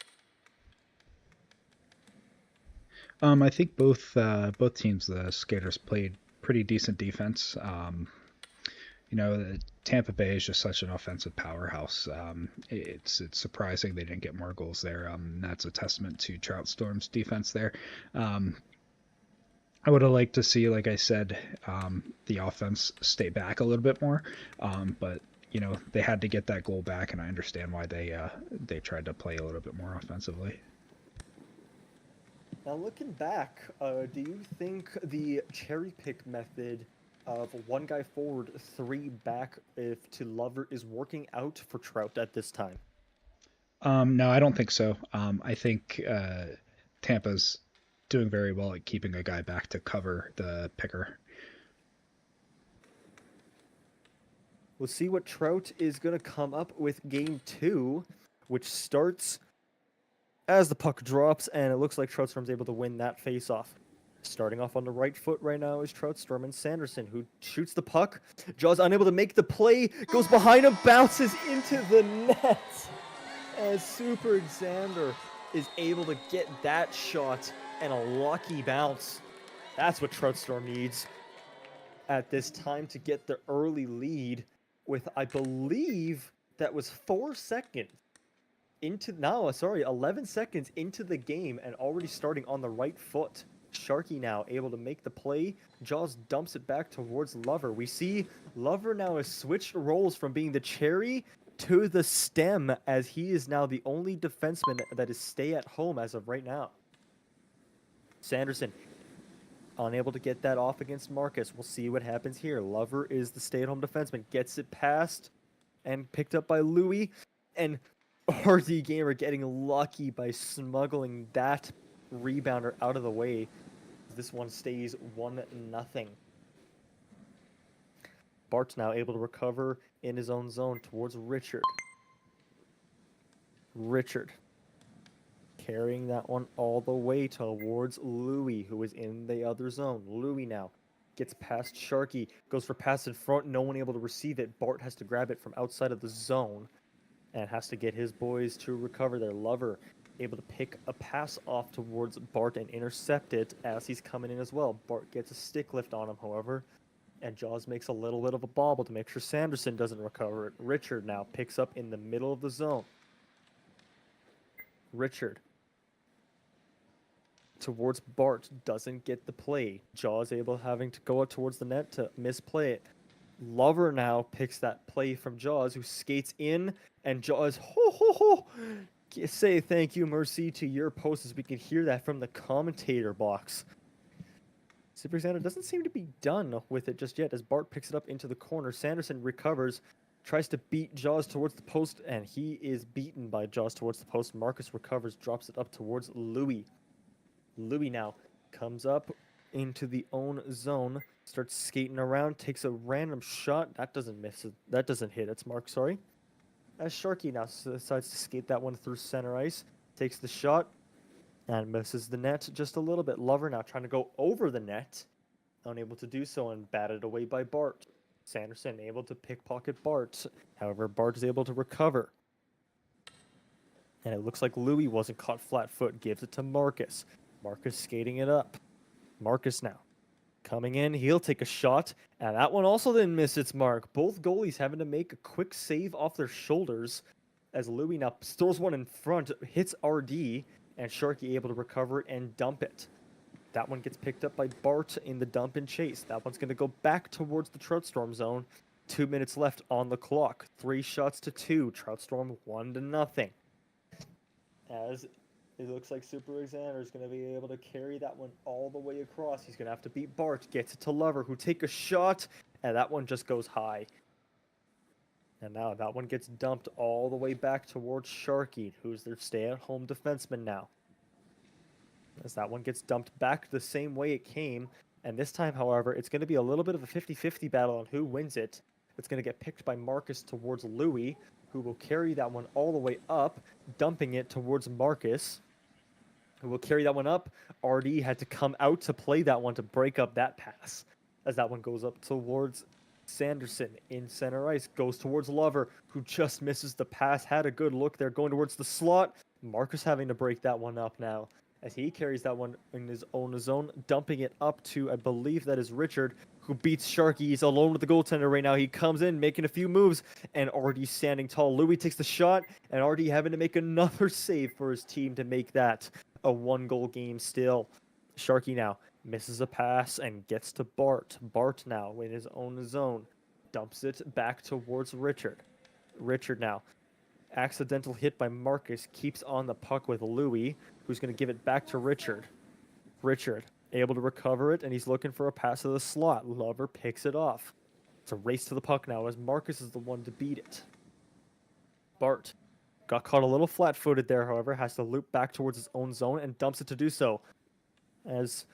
I think both teams, the skaters played pretty decent defense. Tampa Bay is just such an offensive powerhouse. It's surprising they didn't get more goals there. That's a testament to Trout Storm's defense there. I would have liked to see, like I said, the offense stay back a little bit more, but they had to get that goal back, and I understand why they tried to play a little bit more offensively. Now looking back, do you think the cherry pick method of 1 guy forward, 3 back if to Lover is working out for Trout at this time? No, I don't think so. I think Tampa's doing very well at keeping a guy back to cover the picker. We'll see what Trout is going to come up with game 2, which starts as the puck drops, and it looks like Trout Storm's able to win that face-off. Starting off on the right foot right now is Trout Storm and Sanderson, who shoots the puck. Jaws unable to make the play, goes behind him, bounces into the net. As Super Xander is able to get that shot and a lucky bounce. That's what Trout Storm needs at this time to get the early lead with, I believe, that was 11 seconds into the game and already starting on the right foot. Sharky now able to make the play. Jaws dumps it back towards Lover. We see Lover now has switched roles from being the cherry to the stem, as he is now the only defenseman that is stay at home as of right now. Sanderson unable to get that off against Marcus. We'll see what happens here. Lover is the stay-at-home defenseman. Gets it past and picked up by Louis. And RD Gamer getting lucky by smuggling that rebounder out of the way. This one stays 1-0. Bart's now able to recover in his own zone towards Richard. Richard carrying that one all the way towards Louis, who is in the other zone. Louis now gets past Sharky, goes for pass in front, no one able to receive it. Bart has to grab it from outside of the zone and has to get his boys to recover. Their Lover able to pick a pass off towards Bart and intercept it as he's coming in as well. Bart gets a stick lift on him, however, and Jaws makes a little bit of a bobble to make sure Sanderson doesn't recover it. Richard now picks up in the middle of the zone. Richard towards Bart, doesn't get the play. Jaws having to go out towards the net to misplay it. Lover now picks that play from Jaws, who skates in, and Jaws, say thank you, mercy to your post, as we can hear that from the commentator box. Super Xander doesn't seem to be done with it just yet, as Bart picks it up into the corner. Sanderson recovers, tries to beat Jaws towards the post, and he is beaten by Jaws towards the post. Marcus recovers, drops it up towards Louis. Louis now comes up into the own zone, starts skating around, takes a random shot. That doesn't miss it. That doesn't hit. It's Mark, sorry. As Sharky now decides to skate that one through center ice, takes the shot and misses the net just a little bit. Lover now trying to go over the net, unable to do so and batted away by Bart. Sanderson able to pickpocket Bart. However, Bart is able to recover. And it looks like Louis wasn't caught flat-foot, gives it to Marcus. Marcus skating it up. Marcus now coming in. He'll take a shot, and that one also didn't miss its mark. Both goalies having to make a quick save off their shoulders as Louis now throws one in front, hits RD, and Sharky able to recover it and dump it. That one gets picked up by Bart in the dump and chase. That one's going to go back towards the Trout Storm zone. 2 minutes left on the clock. 3 shots to 2. Trout Storm 1-0. As it looks like Super Xander is going to be able to carry that one all the way across. He's going to have to beat Bart. Gets it to Lover, who take a shot, and that one just goes high. And now that one gets dumped all the way back towards Sharky, who's their stay-at-home defenseman now. As that one gets dumped back the same way it came. And this time, however, it's going to be a little bit of a 50-50 battle on who wins it. It's going to get picked by Marcus towards Louis, who will carry that one all the way up, dumping it towards Marcus, who will carry that one up. RD had to come out to play that one to break up that pass. as that one goes up towards Sanderson in center ice. Goes towards Lover, who just misses the pass. Had a good look there going towards the slot. Marcus having to break that one up now as he carries that one in his own zone, dumping it up to, I believe that is Richard, who beats Sharky. He's alone with the goaltender right now. He comes in, making a few moves, and Artie standing tall. Louis takes the shot, and Artie having to make another save for his team to make that a 1-goal game still. Sharky now misses a pass and gets to Bart. Bart now in his own zone, dumps it back towards Richard. Richard now, accidental hit by Marcus, keeps on the puck with Louis, who's going to give it back to Richard. Richard able to recover it, and he's looking for a pass to the slot. Lover picks it off. It's a race to the puck now as Marcus is the one to beat it. Bart got caught a little flat-footed there, however, has to loop back towards his own zone and dumps it to do so. As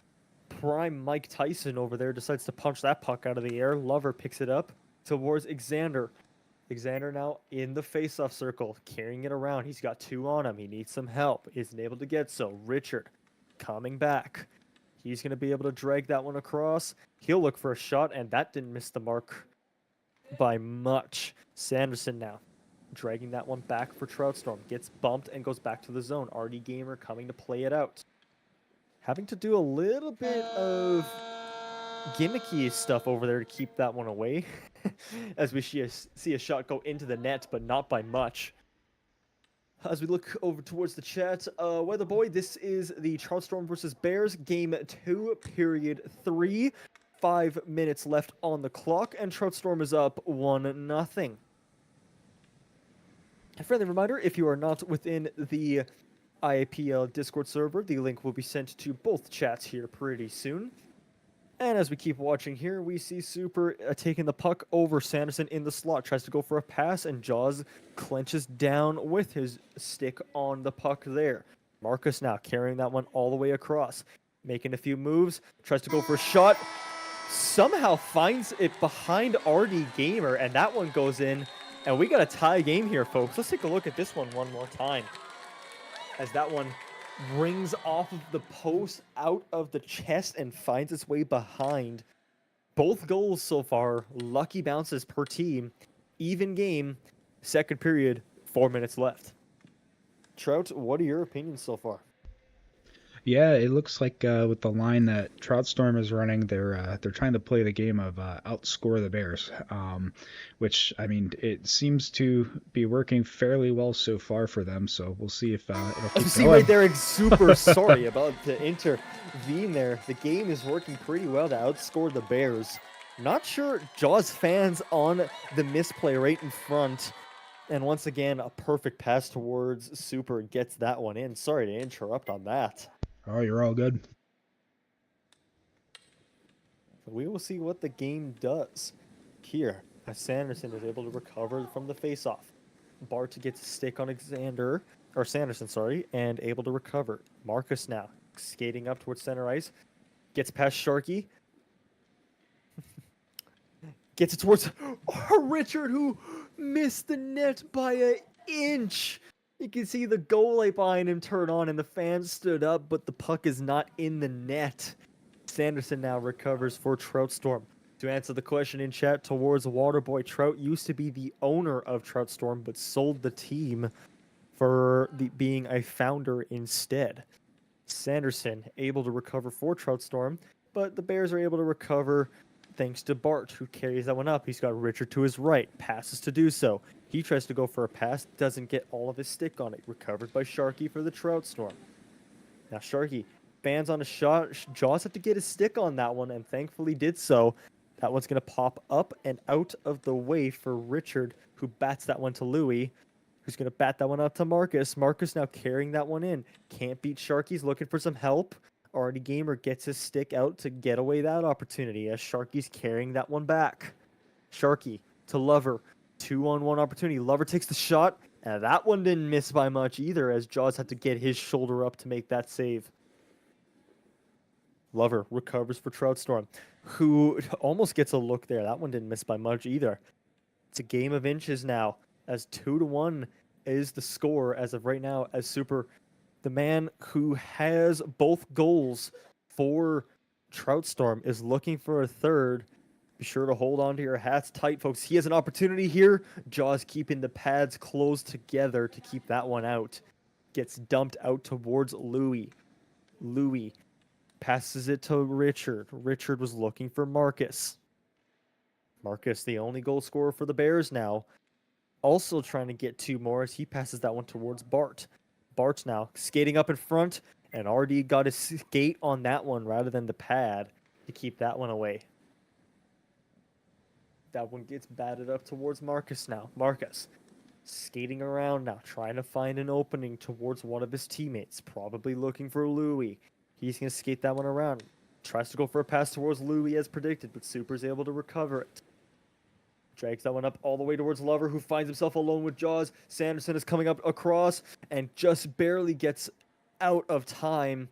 prime Mike Tyson over there decides to punch that puck out of the air, Lover picks it up towards Xander. Xander now in the face-off circle, carrying it around. He's got 2 on him. He needs some help. Isn't able to get so. Richard coming back. He's going to be able to drag that one across. He'll look for a shot, and that didn't miss the mark by much. Sanderson now dragging that one back for Troutstorm. Gets bumped and goes back to the zone. Artie Gamer coming to play it out. Having to do a little bit of gimmicky stuff over there to keep that one away. As we see a shot go into the net, but not by much. As we look over towards the chat, Weather Boy, this is the Troutstorm versus Bears, Game 2, Period 3. 5 minutes left on the clock, and Troutstorm is up 1-0. A friendly reminder, if you are not within the IAPL Discord server, the link will be sent to both chats here pretty soon. And as we keep watching here, we see Super taking the puck over Sanderson in the slot. Tries to go for a pass, and Jaws clenches down with his stick on the puck there. Marcus now carrying that one all the way across. Making a few moves. Tries to go for a shot. Somehow finds it behind Artie Gamer, and that one goes in. And we got a tie game here, folks. Let's take a look at this one more time. As that one rings off of the post out of the chest and finds its way behind. Both goals so far, lucky bounces per team. Even game, second period, 4 minutes left. Trout, what are your opinions so far? Yeah, it looks like with the line that Troutstorm is running, they're trying to play the game of outscore the Bears, which, I mean, it seems to be working fairly well so far for them. So we'll see if it'll keep See going. right there, super sorry about the intervene there. The game is working pretty well to outscore the Bears. Not sure Jaws fans on the misplay right in front. And once again, a perfect pass towards Super gets that one in. Sorry to interrupt on that. Oh, you're all good. We will see what the game does here as Sanderson is able to recover from the faceoff. Bart gets a stick on Sanderson, and able to recover. Marcus now skating up towards center ice, gets past Sharky, gets it towards Richard, who missed the net by an inch. You can see the goal light behind him turn on, and the fans stood up, but the puck is not in the net. Sanderson now recovers for Troutstorm. To answer the question in chat towards Waterboy, Trout used to be the owner of Troutstorm, but sold the team for being a founder instead. Sanderson able to recover for Troutstorm, but the Bears are able to recover thanks to Bart, who carries that one up. He's got Richard to his right, passes to do so. He tries to go for a pass, doesn't get all of his stick on it. Recovered by Sharky for the Troutstorm. Now Sharky bans on a shot. Jaws had to get his stick on that one, and thankfully did so. That one's going to pop up and out of the way for Richard, who bats that one to Louis, who's going to bat that one out to Marcus. Marcus now carrying that one in. Can't beat Sharky's, looking for some help. Artie Gamer gets his stick out to get away that opportunity as Sharky's carrying that one back. Sharky to Lover. 2-on-1 opportunity. Lover takes the shot, and that one didn't miss by much either as Jaws had to get his shoulder up to make that save. Lover recovers for Troutstorm, who almost gets a look there. That one didn't miss by much either. It's a game of inches now, as 2-1 is the score as of right now, as Super, the man who has both goals for Trout Storm is looking for a third. Be sure to hold on to your hats tight, folks. He has an opportunity here. Jaws keeping the pads closed together to keep that one out. Gets dumped out towards Louis. Louis passes it to Richard. Richard was looking for Marcus. Marcus, the only goal scorer for the Bears now. Also trying to get 2 more as he passes that one towards Bart. Bart now skating up in front, and RD got his skate on that one rather than the pad to keep that one away. That one gets batted up towards Marcus now. Marcus skating around now, trying to find an opening towards one of his teammates, probably looking for Louis. He's going to skate that one around. Tries to go for a pass towards Louis as predicted, but Super's able to recover it. Drags that one up all the way towards Lover, who finds himself alone with Jaws. Sanderson is coming up across and just barely gets out of time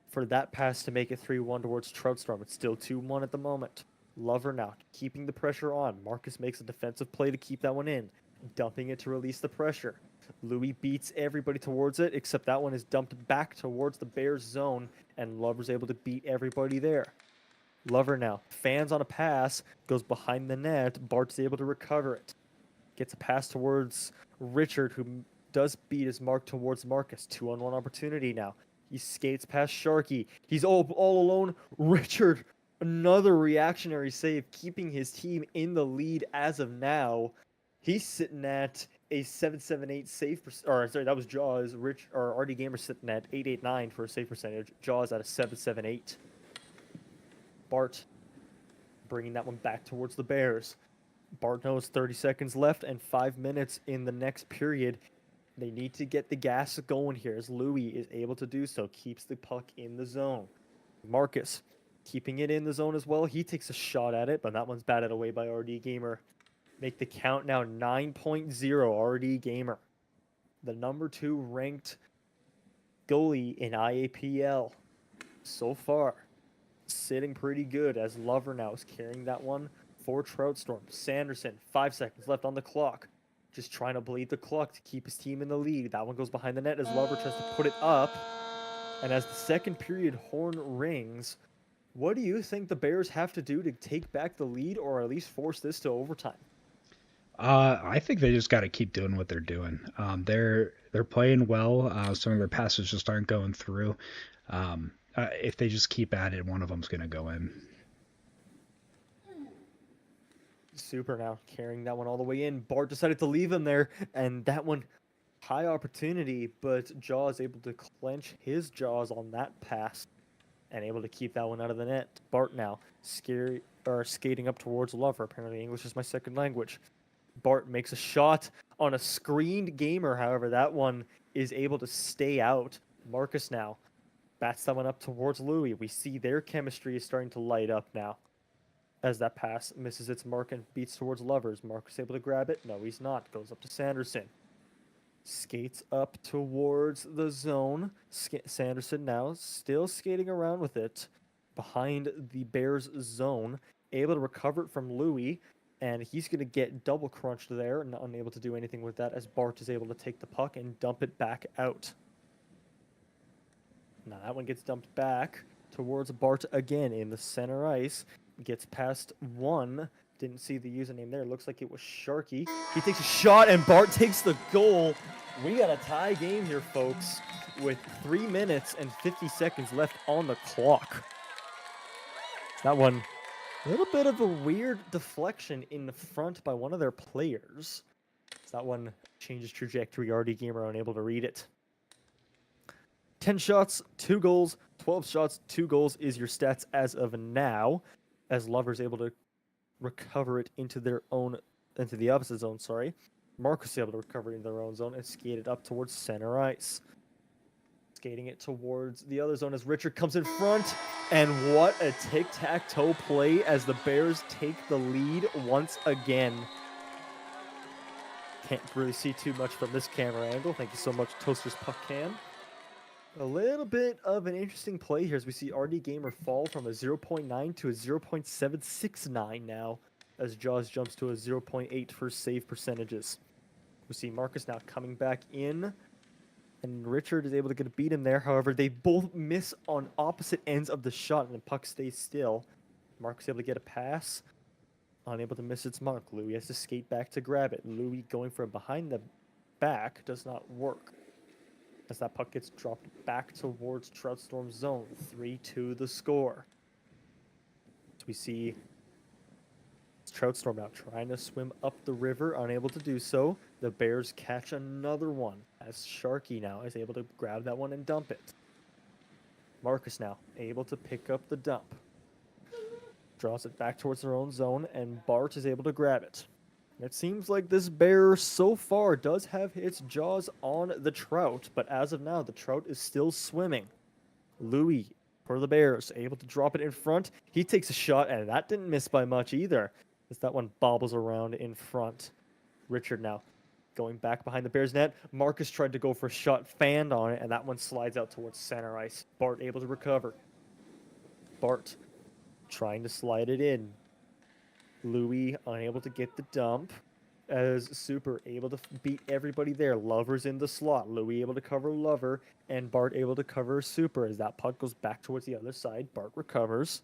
for that pass to make it 3-1 towards Troutstorm. It's still 2-1 at the moment. Lover now keeping the pressure on. Marcus makes a defensive play to keep that one in, dumping it to release the pressure. Louis beats everybody towards it, except that one is dumped back towards the Bears zone, and Lover's able to beat everybody there. Lover now fans on a pass, goes behind the net. Bart's able to recover it. Gets a pass towards Richard, who does beat his mark towards Marcus. 2-on-1 opportunity now. He skates past Sharky. He's all alone. Richard, another reactionary save, keeping his team in the lead as of now. He's sitting at a 778 save or sorry, that was Jaws. RD Gamer sitting at 889 for a save percentage. Jaws at a 778. Bart bringing that one back towards the Bears. Bart knows 30 seconds left and 5 minutes in the next period. They need to get the gas going here as Louis is able to do so. Keeps the puck in the zone. Marcus keeping it in the zone as well. He takes a shot at it, but that one's batted away by RD Gamer. Make the count now 9.0 RD Gamer. The number 2 ranked goalie in IAPL so far. Sitting pretty good as Lover now is carrying that one for Trout Storm. Sanderson, 5 seconds left on the clock. Just trying to bleed the clock to keep his team in the lead. That one goes behind the net as Lover tries to put it up. And as the second period horn rings, what do you think the Bears have to do to take back the lead or at least force this to overtime? I think they just got to keep doing what they're doing. They're playing well. Some of their passes just aren't going through. If they just keep at it, one of them's going to go in. Super now carrying that one all the way in. Bart decided to leave him there, and that one, high opportunity, but Jaws able to clench his jaws on that pass and able to keep that one out of the net. Bart now skating up towards Lover. Apparently English is my second language. Bart makes a shot on a screened Gamer. However, that one is able to stay out. Marcus now bats that one up towards Louis. We see their chemistry is starting to light up now as that pass misses its mark and beats towards Lovers. Marcus able to grab it? No, he's not. Goes up to Sanderson. Skates up towards the zone. Sanderson now still skating around with it behind the Bears zone. Able to recover it from Louis, and he's going to get double crunched there and unable to do anything with that as Bart is able to take the puck and dump it back out. Now that one gets dumped back towards Bart again in the center ice. Gets past one. Didn't see the username there. Looks like it was Sharky. He takes a shot and Bart takes the goal. We got a tie game here, folks, with 3 minutes and 50 seconds left on the clock. That one, a little bit of a weird deflection in the front by one of their players. That one changes trajectory. RD Gamer unable to read it. 10 shots, 2 goals, 12 shots, 2 goals is your stats as of now, as Lover's able to recover it into the opposite zone, sorry. Marcus able to recover it into their own zone and skate it up towards center ice. Skating it towards the other zone as Richard comes in front, and what a tic-tac-toe play as the Bears take the lead once again. Can't really see too much from this camera angle. Thank you so much, Toaster's Puck Cam. A little bit of an interesting play here as we see RD Gamer fall from a 0.9 to a 0.769 now, as Jaws jumps to a 0.8 for save percentages. We see Marcus now coming back in And Richard is able to get a beat him there. However, they both miss on opposite ends of the shot, and the puck stays still. Mark's able to get a pass. Unable to miss its mark. Louis has to skate back to grab it. Louis going for a behind the back does not work, as that puck gets dropped back towards Trout Storm's zone. 3-2 the score. So we see Trout Storm now trying to swim up the river, unable to do so. The Bears catch another one, as Sharky now is able to grab that one and dump it. Marcus now able to pick up the dump. Draws it back towards their own zone, and Bart is able to grab it. It seems like this Bear so far does have its jaws on the Trout, but as of now, the Trout is still swimming. Louis, for the Bears, able to drop it in front. He takes a shot, and that didn't miss by much either, as that one bobbles around in front. Richard now going back behind the Bears net. Marcus tried to go for a shot, fanned on it, and that one slides out towards center ice. Bart able to recover. Bart trying to slide it in. Louis unable to get the dump, as Super able to beat everybody there. Lover's in the slot. Louis able to cover Lover, and Bart able to cover Super as that puck goes back towards the other side. Bart recovers,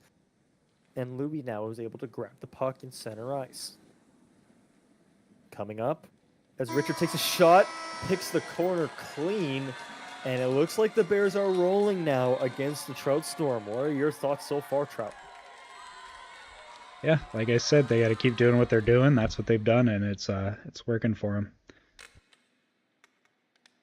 and Louis now is able to grab the puck in center ice. Coming up, as Richard takes a shot, picks the corner clean, and it looks like the Bears are rolling now against the Trout Storm. What are your thoughts so far, Trout? Yeah, like I said, they got to keep doing what they're doing. That's what they've done, and it's working for them.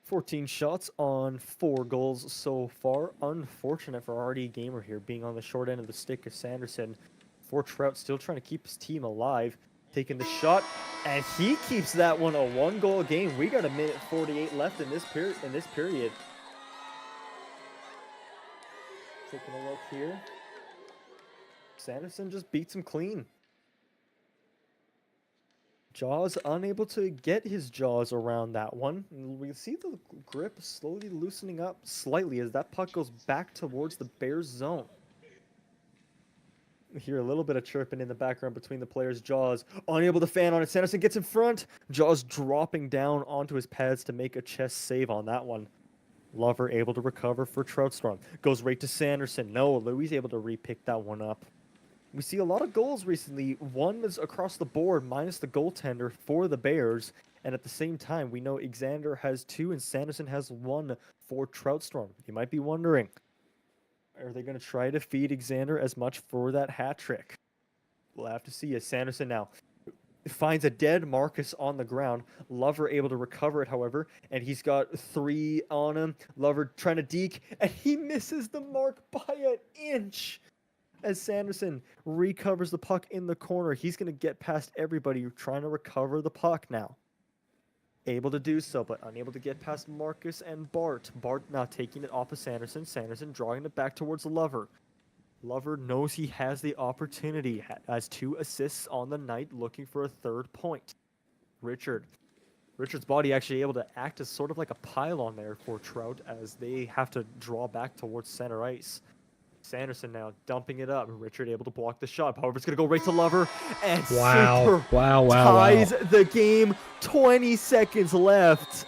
14 shots on 4 goals so far. Unfortunate for RD Gamer here, being on the short end of the stick of Sanderson. For Trout, still trying to keep his team alive. Taking the shot, and he keeps that one a 1-goal game. We got a minute 48 left in this period. Taking a look here. Sanderson just beats him clean. Jaws unable to get his jaws around that one. And we can see the grip slowly loosening up slightly as that puck goes back towards the Bears zone. We hear a little bit of chirping in the background between the players. Jaws unable to fan on it. Sanderson gets in front. Jaws dropping down onto his pads to make a chest save on that one. Lover able to recover for Trout Storm. Goes right to Sanderson. No, Louis able to re-pick that one up. We see a lot of goals recently. One is across the board, minus the goaltender for the Bears. And at the same time, we know Xander has 2 and Sanderson has 1 for Trout Storm. You might be wondering, are they going to try to feed Xander as much for that hat trick? We'll have to see as Sanderson now finds a dead Marcus on the ground. Lover able to recover it, however, and he's got 3 on him. Lover trying to deke, and he misses the mark by an inch. As Sanderson recovers the puck in the corner, he's going to get past everybody trying to recover the puck now. Able to do so, but unable to get past Marcus and Bart. Bart now taking it off of Sanderson. Sanderson drawing it back towards Lover. Lover knows he has the opportunity. Has 2 assists on the night, looking for a 3rd point. Richard's body actually able to act as sort of like a pylon there for Trout as they have to draw back towards center ice. Sanderson now dumping it up. Richard able to block the shot. However, it's going to go right to Lover. And Super ties the game. 20 seconds left.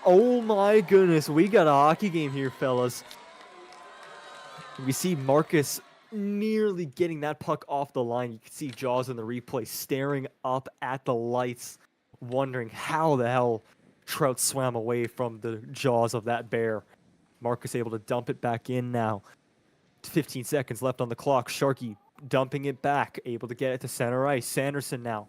Oh my goodness. We got a hockey game here, fellas. We see Marcus nearly getting that puck off the line. You can see Jaws in the replay staring up at the lights, wondering how the hell Trout swam away from the jaws of that Bear. Marcus able to dump it back in now. 15 seconds left on the clock. Sharky dumping it back, able to get it to center ice. Sanderson now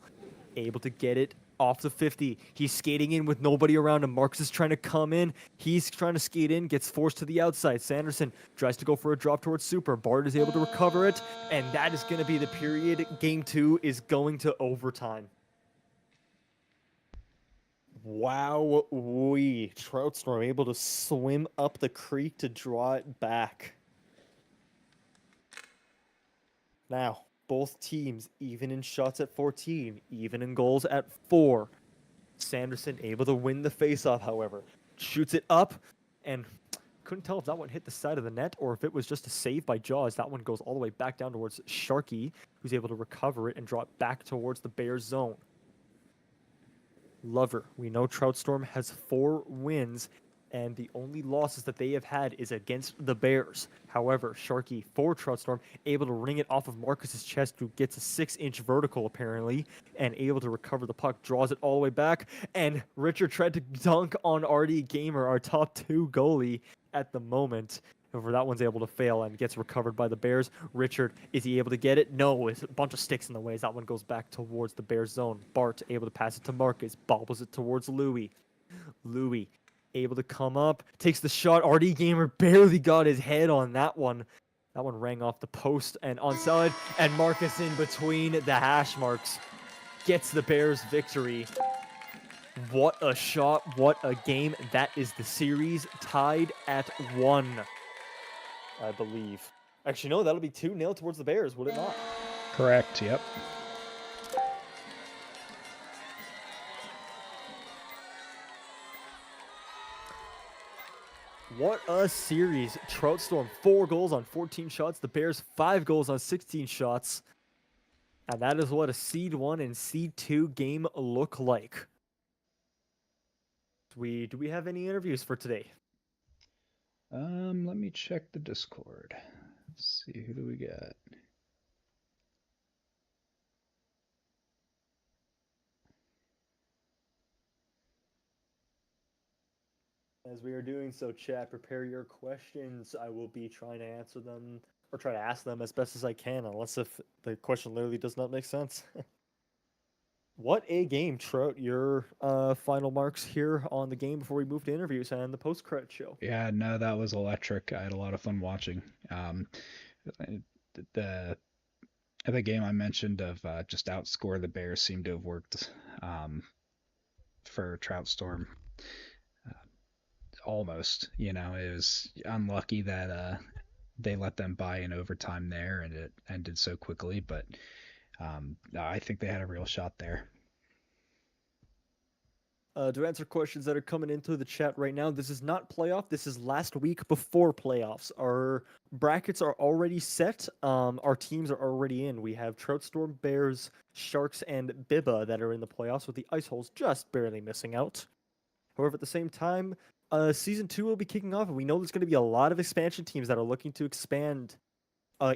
able to get it off the 50. He's skating in with nobody around him. Marcus is trying to come in. He's trying to skate in, gets forced to the outside. Sanderson tries to go for a drop towards Super. Bart is able to recover it, and that is going to be the period. Game 2 is going to overtime. Wow, Trout Storm able to swim up the creek to draw it back. Now, both teams even in shots at 14, even in goals at 4. Sanderson able to win the faceoff, however. Shoots it up, and couldn't tell if that one hit the side of the net or if it was just a save by Jaws. That one goes all the way back down towards Sharky, who's able to recover it and draw it back towards the Bears zone. Lover, we know Trout Storm has 4 wins and the only losses that they have had is against the Bears. However, Sharky for Trout Storm able to ring it off of Marcus's chest, who gets a 6-inch vertical apparently, and able to recover the puck, draws it all the way back, and Richard tried to dunk on RD Gamer, our top 2 goalie at the moment. However, that one's able to fail and gets recovered by the Bears. Richard, is he able to get it? No, it's a bunch of sticks in the way as that one goes back towards the Bears zone. Bart able to pass it to Marcus, bobbles it towards Louis. Louis able to come up, takes the shot. RD Gamer barely got his head on that one. That one rang off the post and onside, and Marcus in between the hash marks gets the Bears victory. What a shot, what a game. That is the series tied at 1, I believe. Actually, no, that'll be 2-0 towards the Bears, would it not? Correct. Yep. What a series. Trout Storm, 4 goals on 14 shots. The Bears, 5 goals on 16 shots. And that is what a Seed 1 and Seed 2 game look like. Do we have any interviews for today? Let me check the Discord. Let's see, who do we got? As we are doing so, chat, prepare your questions. I will be trying to answer them or try to ask them as best as I can, unless if the question literally does not make sense. What a game, Trout. Your final marks here on the game before we move to interviews and the post-credit show. Yeah, no, that was electric. I had a lot of fun watching. The game I mentioned of just outscore the Bears seemed to have worked for Trout Storm. Almost, it was unlucky that they let them buy in overtime there and it ended so quickly, but I think they had a real shot there. To answer questions that are coming into the chat right now, this is not playoff. This is last week before playoffs. Our brackets are already set. Our teams are already in. We have Trout Storm, Bears, Sharks, and Bibba that are in the playoffs, with the Ice Holes just barely missing out. However, at the same time, Season 2 will be kicking off, and we know there's going to be a lot of expansion teams that are looking to expand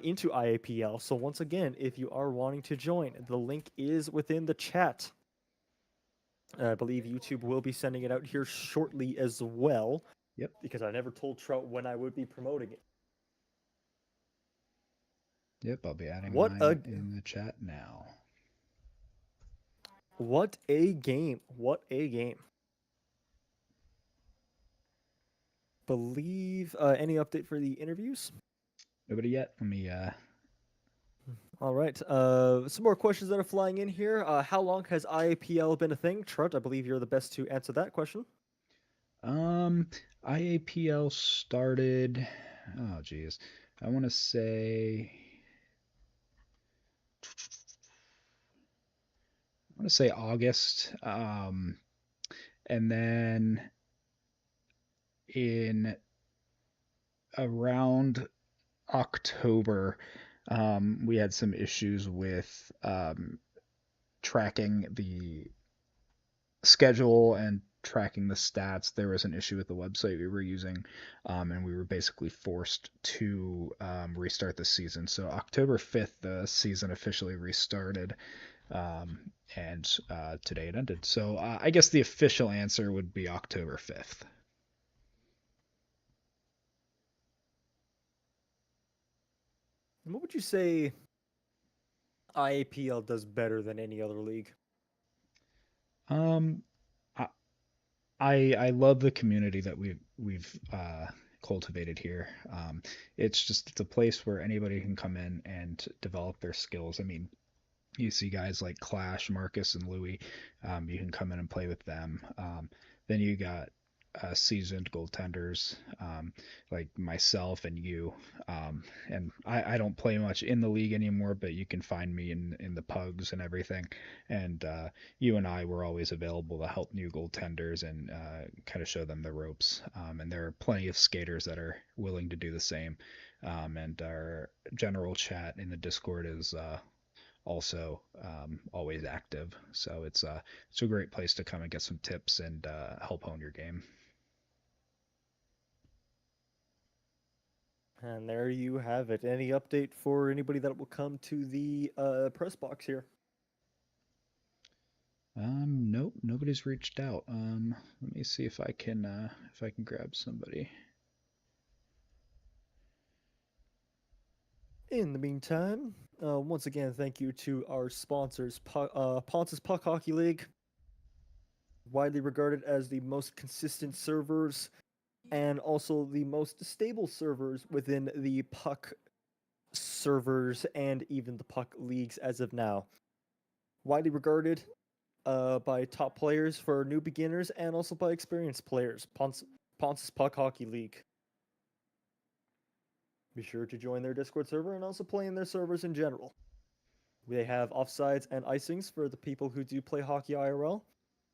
into IAPL. So once again, if you are wanting to join, the link is within the chat. I believe YouTube will be sending it out here shortly as well. Yep. Because I never told Trout when I would be promoting it. Yep, I'll be adding mine in the chat now. What a game. What a game. Believe any update for the interviews? Nobody yet. Let me All right. Some more questions that are flying in here. How long has IAPL been a thing? Trout, I believe you're the best to answer that question. IAPL started, oh geez, I want to say August, and then in around October, we had some issues with tracking the schedule and tracking the stats. There was an issue with the website we were using, and we were basically forced to restart the season. So October 5th, the season officially restarted, and today it ended. So I guess the official answer would be October 5th. And what would you say IAPL does better than any other league? I love the community that we've cultivated here. It's a place where anybody can come in and develop their skills. I mean, you see guys like Clash, Marcus, and Louis. You can come in and play with them. Then you got seasoned goaltenders like myself and you. And I don't play much in the league anymore, but you can find me in the pugs and everything. And you and I were always available to help new goaltenders and kind of show them the ropes. And there are plenty of skaters that are willing to do the same. And our general chat in the Discord is also always active. So it's a great place to come and get some tips and help hone your game. And there you have it. Any update for anybody that will come to the press box here? Nope, nobody's reached out. Let me see if I can grab somebody. In the meantime, once again, thank you to our sponsors, Ponce's Puck Hockey League, widely regarded as the most consistent servers and also the most stable servers within the puck servers and even the puck leagues as of now. Widely regarded by top players for new beginners and also by experienced players. Ponce's Puck Hockey League. Be sure to join their Discord server and also play in their servers in general. They have offsides and icings for the people who do play hockey IRL.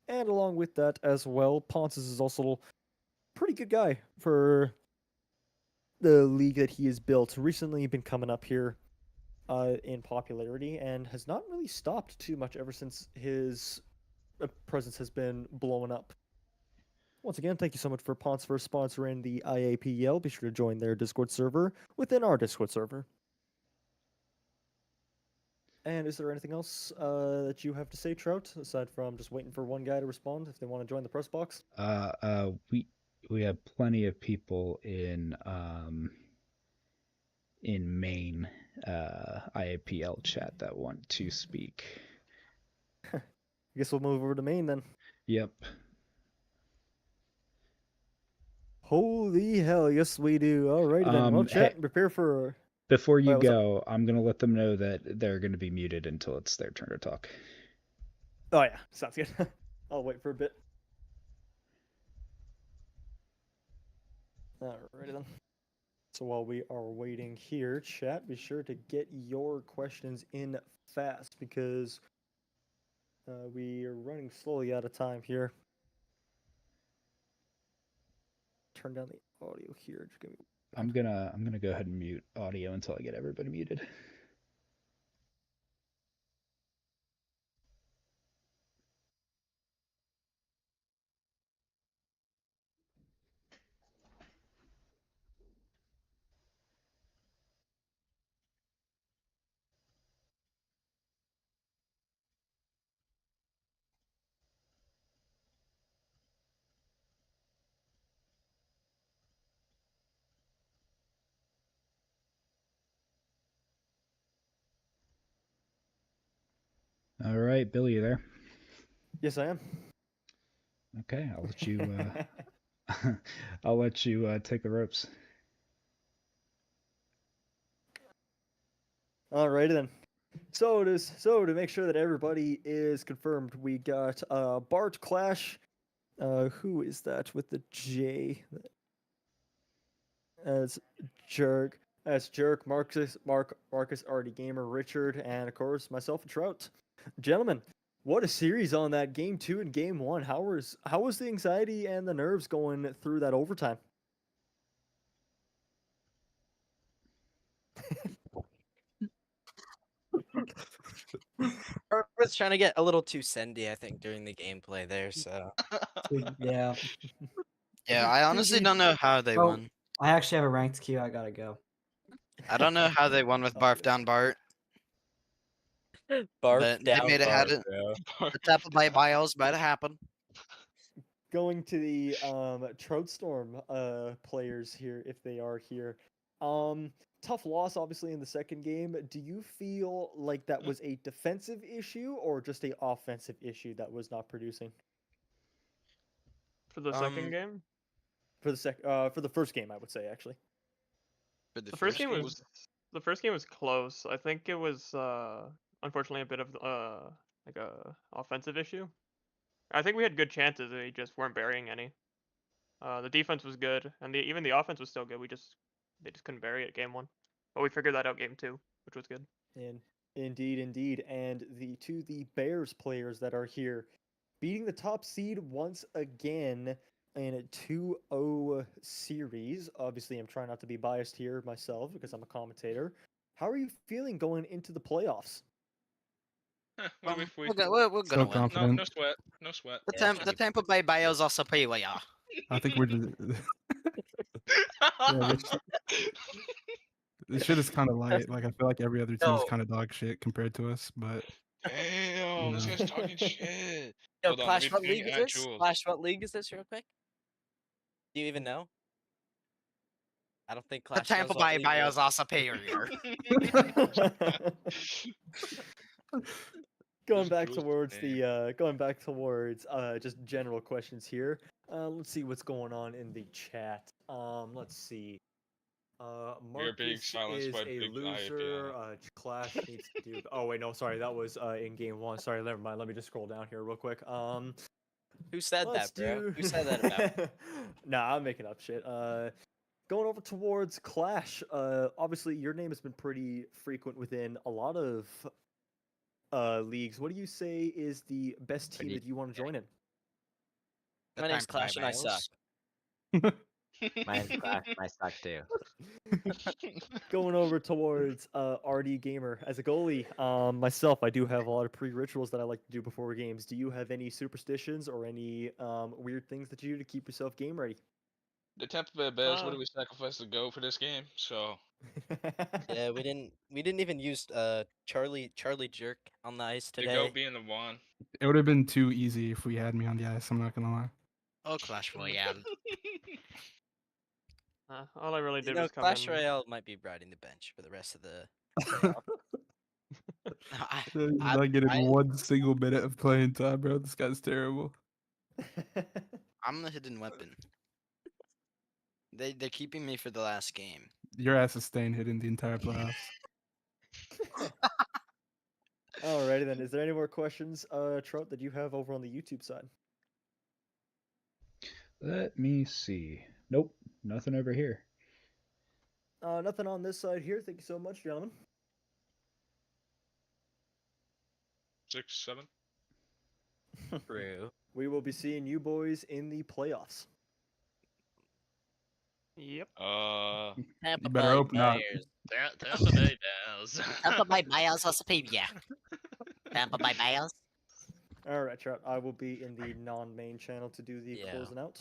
And along with that as well, Ponce's is also a pretty good guy for the league that he has built. Recently been coming up here in popularity and has not really stopped too much ever since his presence has been blowing up. Once again, thank you so much for Ponce for sponsoring the IAPL. Be sure to join their Discord server within our Discord server. And is there anything else that you have to say, Trout, aside from just waiting for one guy to respond if they want to join the press box? We have plenty of people in main IAPL chat that want to speak. I guess we'll move over to main then. Yep. Holy hell, yes we do. Alrighty then. Well, chat, prepare for... Before you go, I'm going to let them know that they're going to be muted until it's their turn to talk. Oh yeah, sounds good. I'll wait for a bit. Alrighty then. So while we are waiting here, chat, be sure to get your questions in fast because we are running slowly out of time here. Turn down the audio here. Just give me... I'm gonna go ahead and mute audio until I get everybody muted. All right, Billy, you there? Yes, I am. Okay, I'll let you. I'll let you take the ropes. Alrighty then. So to make sure that everybody is confirmed, we got Bart Clash. Who is that with the J? As Jerk. As Jerk, Marcus, Artie Gamer, Richard, and of course myself and Trout. Gentlemen, what a series on that game 2 and game 1. How was the anxiety and the nerves going through that overtime? I was trying to get a little too sendy, I think, during the gameplay there. So Yeah. yeah, I honestly don't know how they Oh, won. I actually have a ranked queue. I gotta go. I don't know how they won with Barf Down Bart. Barf But they down made it Bart, happen. bro. The Tampa Bay Bios might have happened. Going to the Trout Storm players here, if they are here. Tough loss, obviously, in the second game. Do you feel like that was a defensive issue or just a offensive issue that was not producing? For the second game? For the first game, I would say actually. For The first game was close. I think it was unfortunately a bit of like a offensive issue. I think we had good chances, they just weren't burying any. The defense was good, and even the offense was still good. They just couldn't bury it game 1. But we figured that out game 2, which was good. And indeed. And the Bears players that are here, beating the top seed once again in a 2-0 series. Obviously, I'm trying not to be biased here myself because I'm a commentator. How are you feeling going into the playoffs? We're gonna win. confident. No sweat. No sweat. The Tampa Bay Bios also pretty well. I think we're Yeah, this shit is kind of light. Like I feel like every other team's Yo. kind of dog shit compared to us, but Damn, this No. guy's talking shit. Yo, Hold on, let me Clash, what ping league is at this? Jules. Clash, what league is this, real quick? Do you even know? I don't think The Clash Tampa knows what Bay league it Bayos is. are superior. Going This back Jules towards name. the going back towards just general questions here. Let's see what's going on in the chat. Let's see. You're being Marcus silenced is by a big loser. IAPL. Clash needs to do. Oh wait, no, sorry, that was in game one. Sorry, never mind. Let me just scroll down here real quick. Who said Let's that, bro? do. Who said that about? Nah, I'm making up shit. Going over towards Clash. Obviously your name has been pretty frequent within a lot of leagues. What do you say is the best team that you want to join in? The My name's Tampa Bay Clash and I suck. Bayos. Mine's Clash. I suck too. Going over towards RD Gamer as a goalie. Myself, I do have a lot of pre-rituals that I like to do before games. Do you have any superstitions or any weird things that you do to keep yourself game ready? The Tampa Bay Bears, what Uh, did we sacrifice to go for this game? So Yeah, we didn't even use Charlie Jerk on the ice the go today. being the one. it would have been too easy if we had me on the ice. I'm not gonna lie. Oh, Clash Royale. all I really You did know, was come Clash in. Royale might be riding the bench for the rest of the playoff. He's I- not getting I- one single minute of playing time, bro. This guy's terrible. I'm the hidden weapon. They're keeping me for the last game. Your ass is staying hidden the entire playoffs. Alrighty then. Is there any more questions, Trout, that you have over on the YouTube side? Let me see. Nope, nothing over here. Nothing on this side here. Thank you so much, gentlemen. 6, 7. True. We will be seeing you boys in the playoffs. Yep. Tampa You better Bay hope not. Bears. Tampa Bay Bears. Tampa Bay Bayos are superior. Tampa Bay Bayos. Alright, Trout. I will be in the non-main channel to do the Yeah. closing out.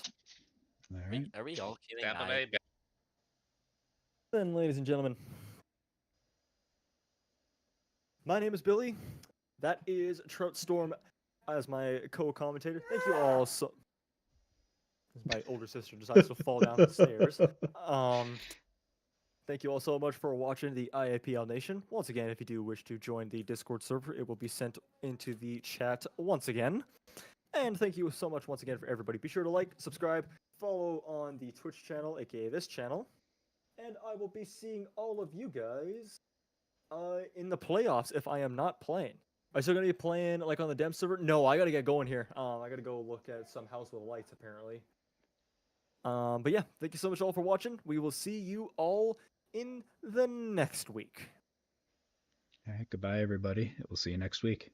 All right. Are we all queuing Tampa I? Bay Bears. Then, ladies and gentlemen, my name is Billy. That is Trout Storm as my co-commentator. Thank you all so. As my older sister decides to fall down the stairs. Thank you all so much for watching the IAPL Nation. Once again, if you do wish to join the Discord server, it will be sent into the chat once again. And thank you so much once again for everybody. Be sure to like, subscribe, follow on the Twitch channel, aka this channel. And I will be seeing all of you guys in the playoffs if I am not playing. Am I still gonna be playing like on the Dem server? No, I gotta get going here. I gotta go look at some house with lights apparently. But yeah, thank you so much all for watching. We will see you all in the next week. All right. Goodbye, everybody. We'll see you next week.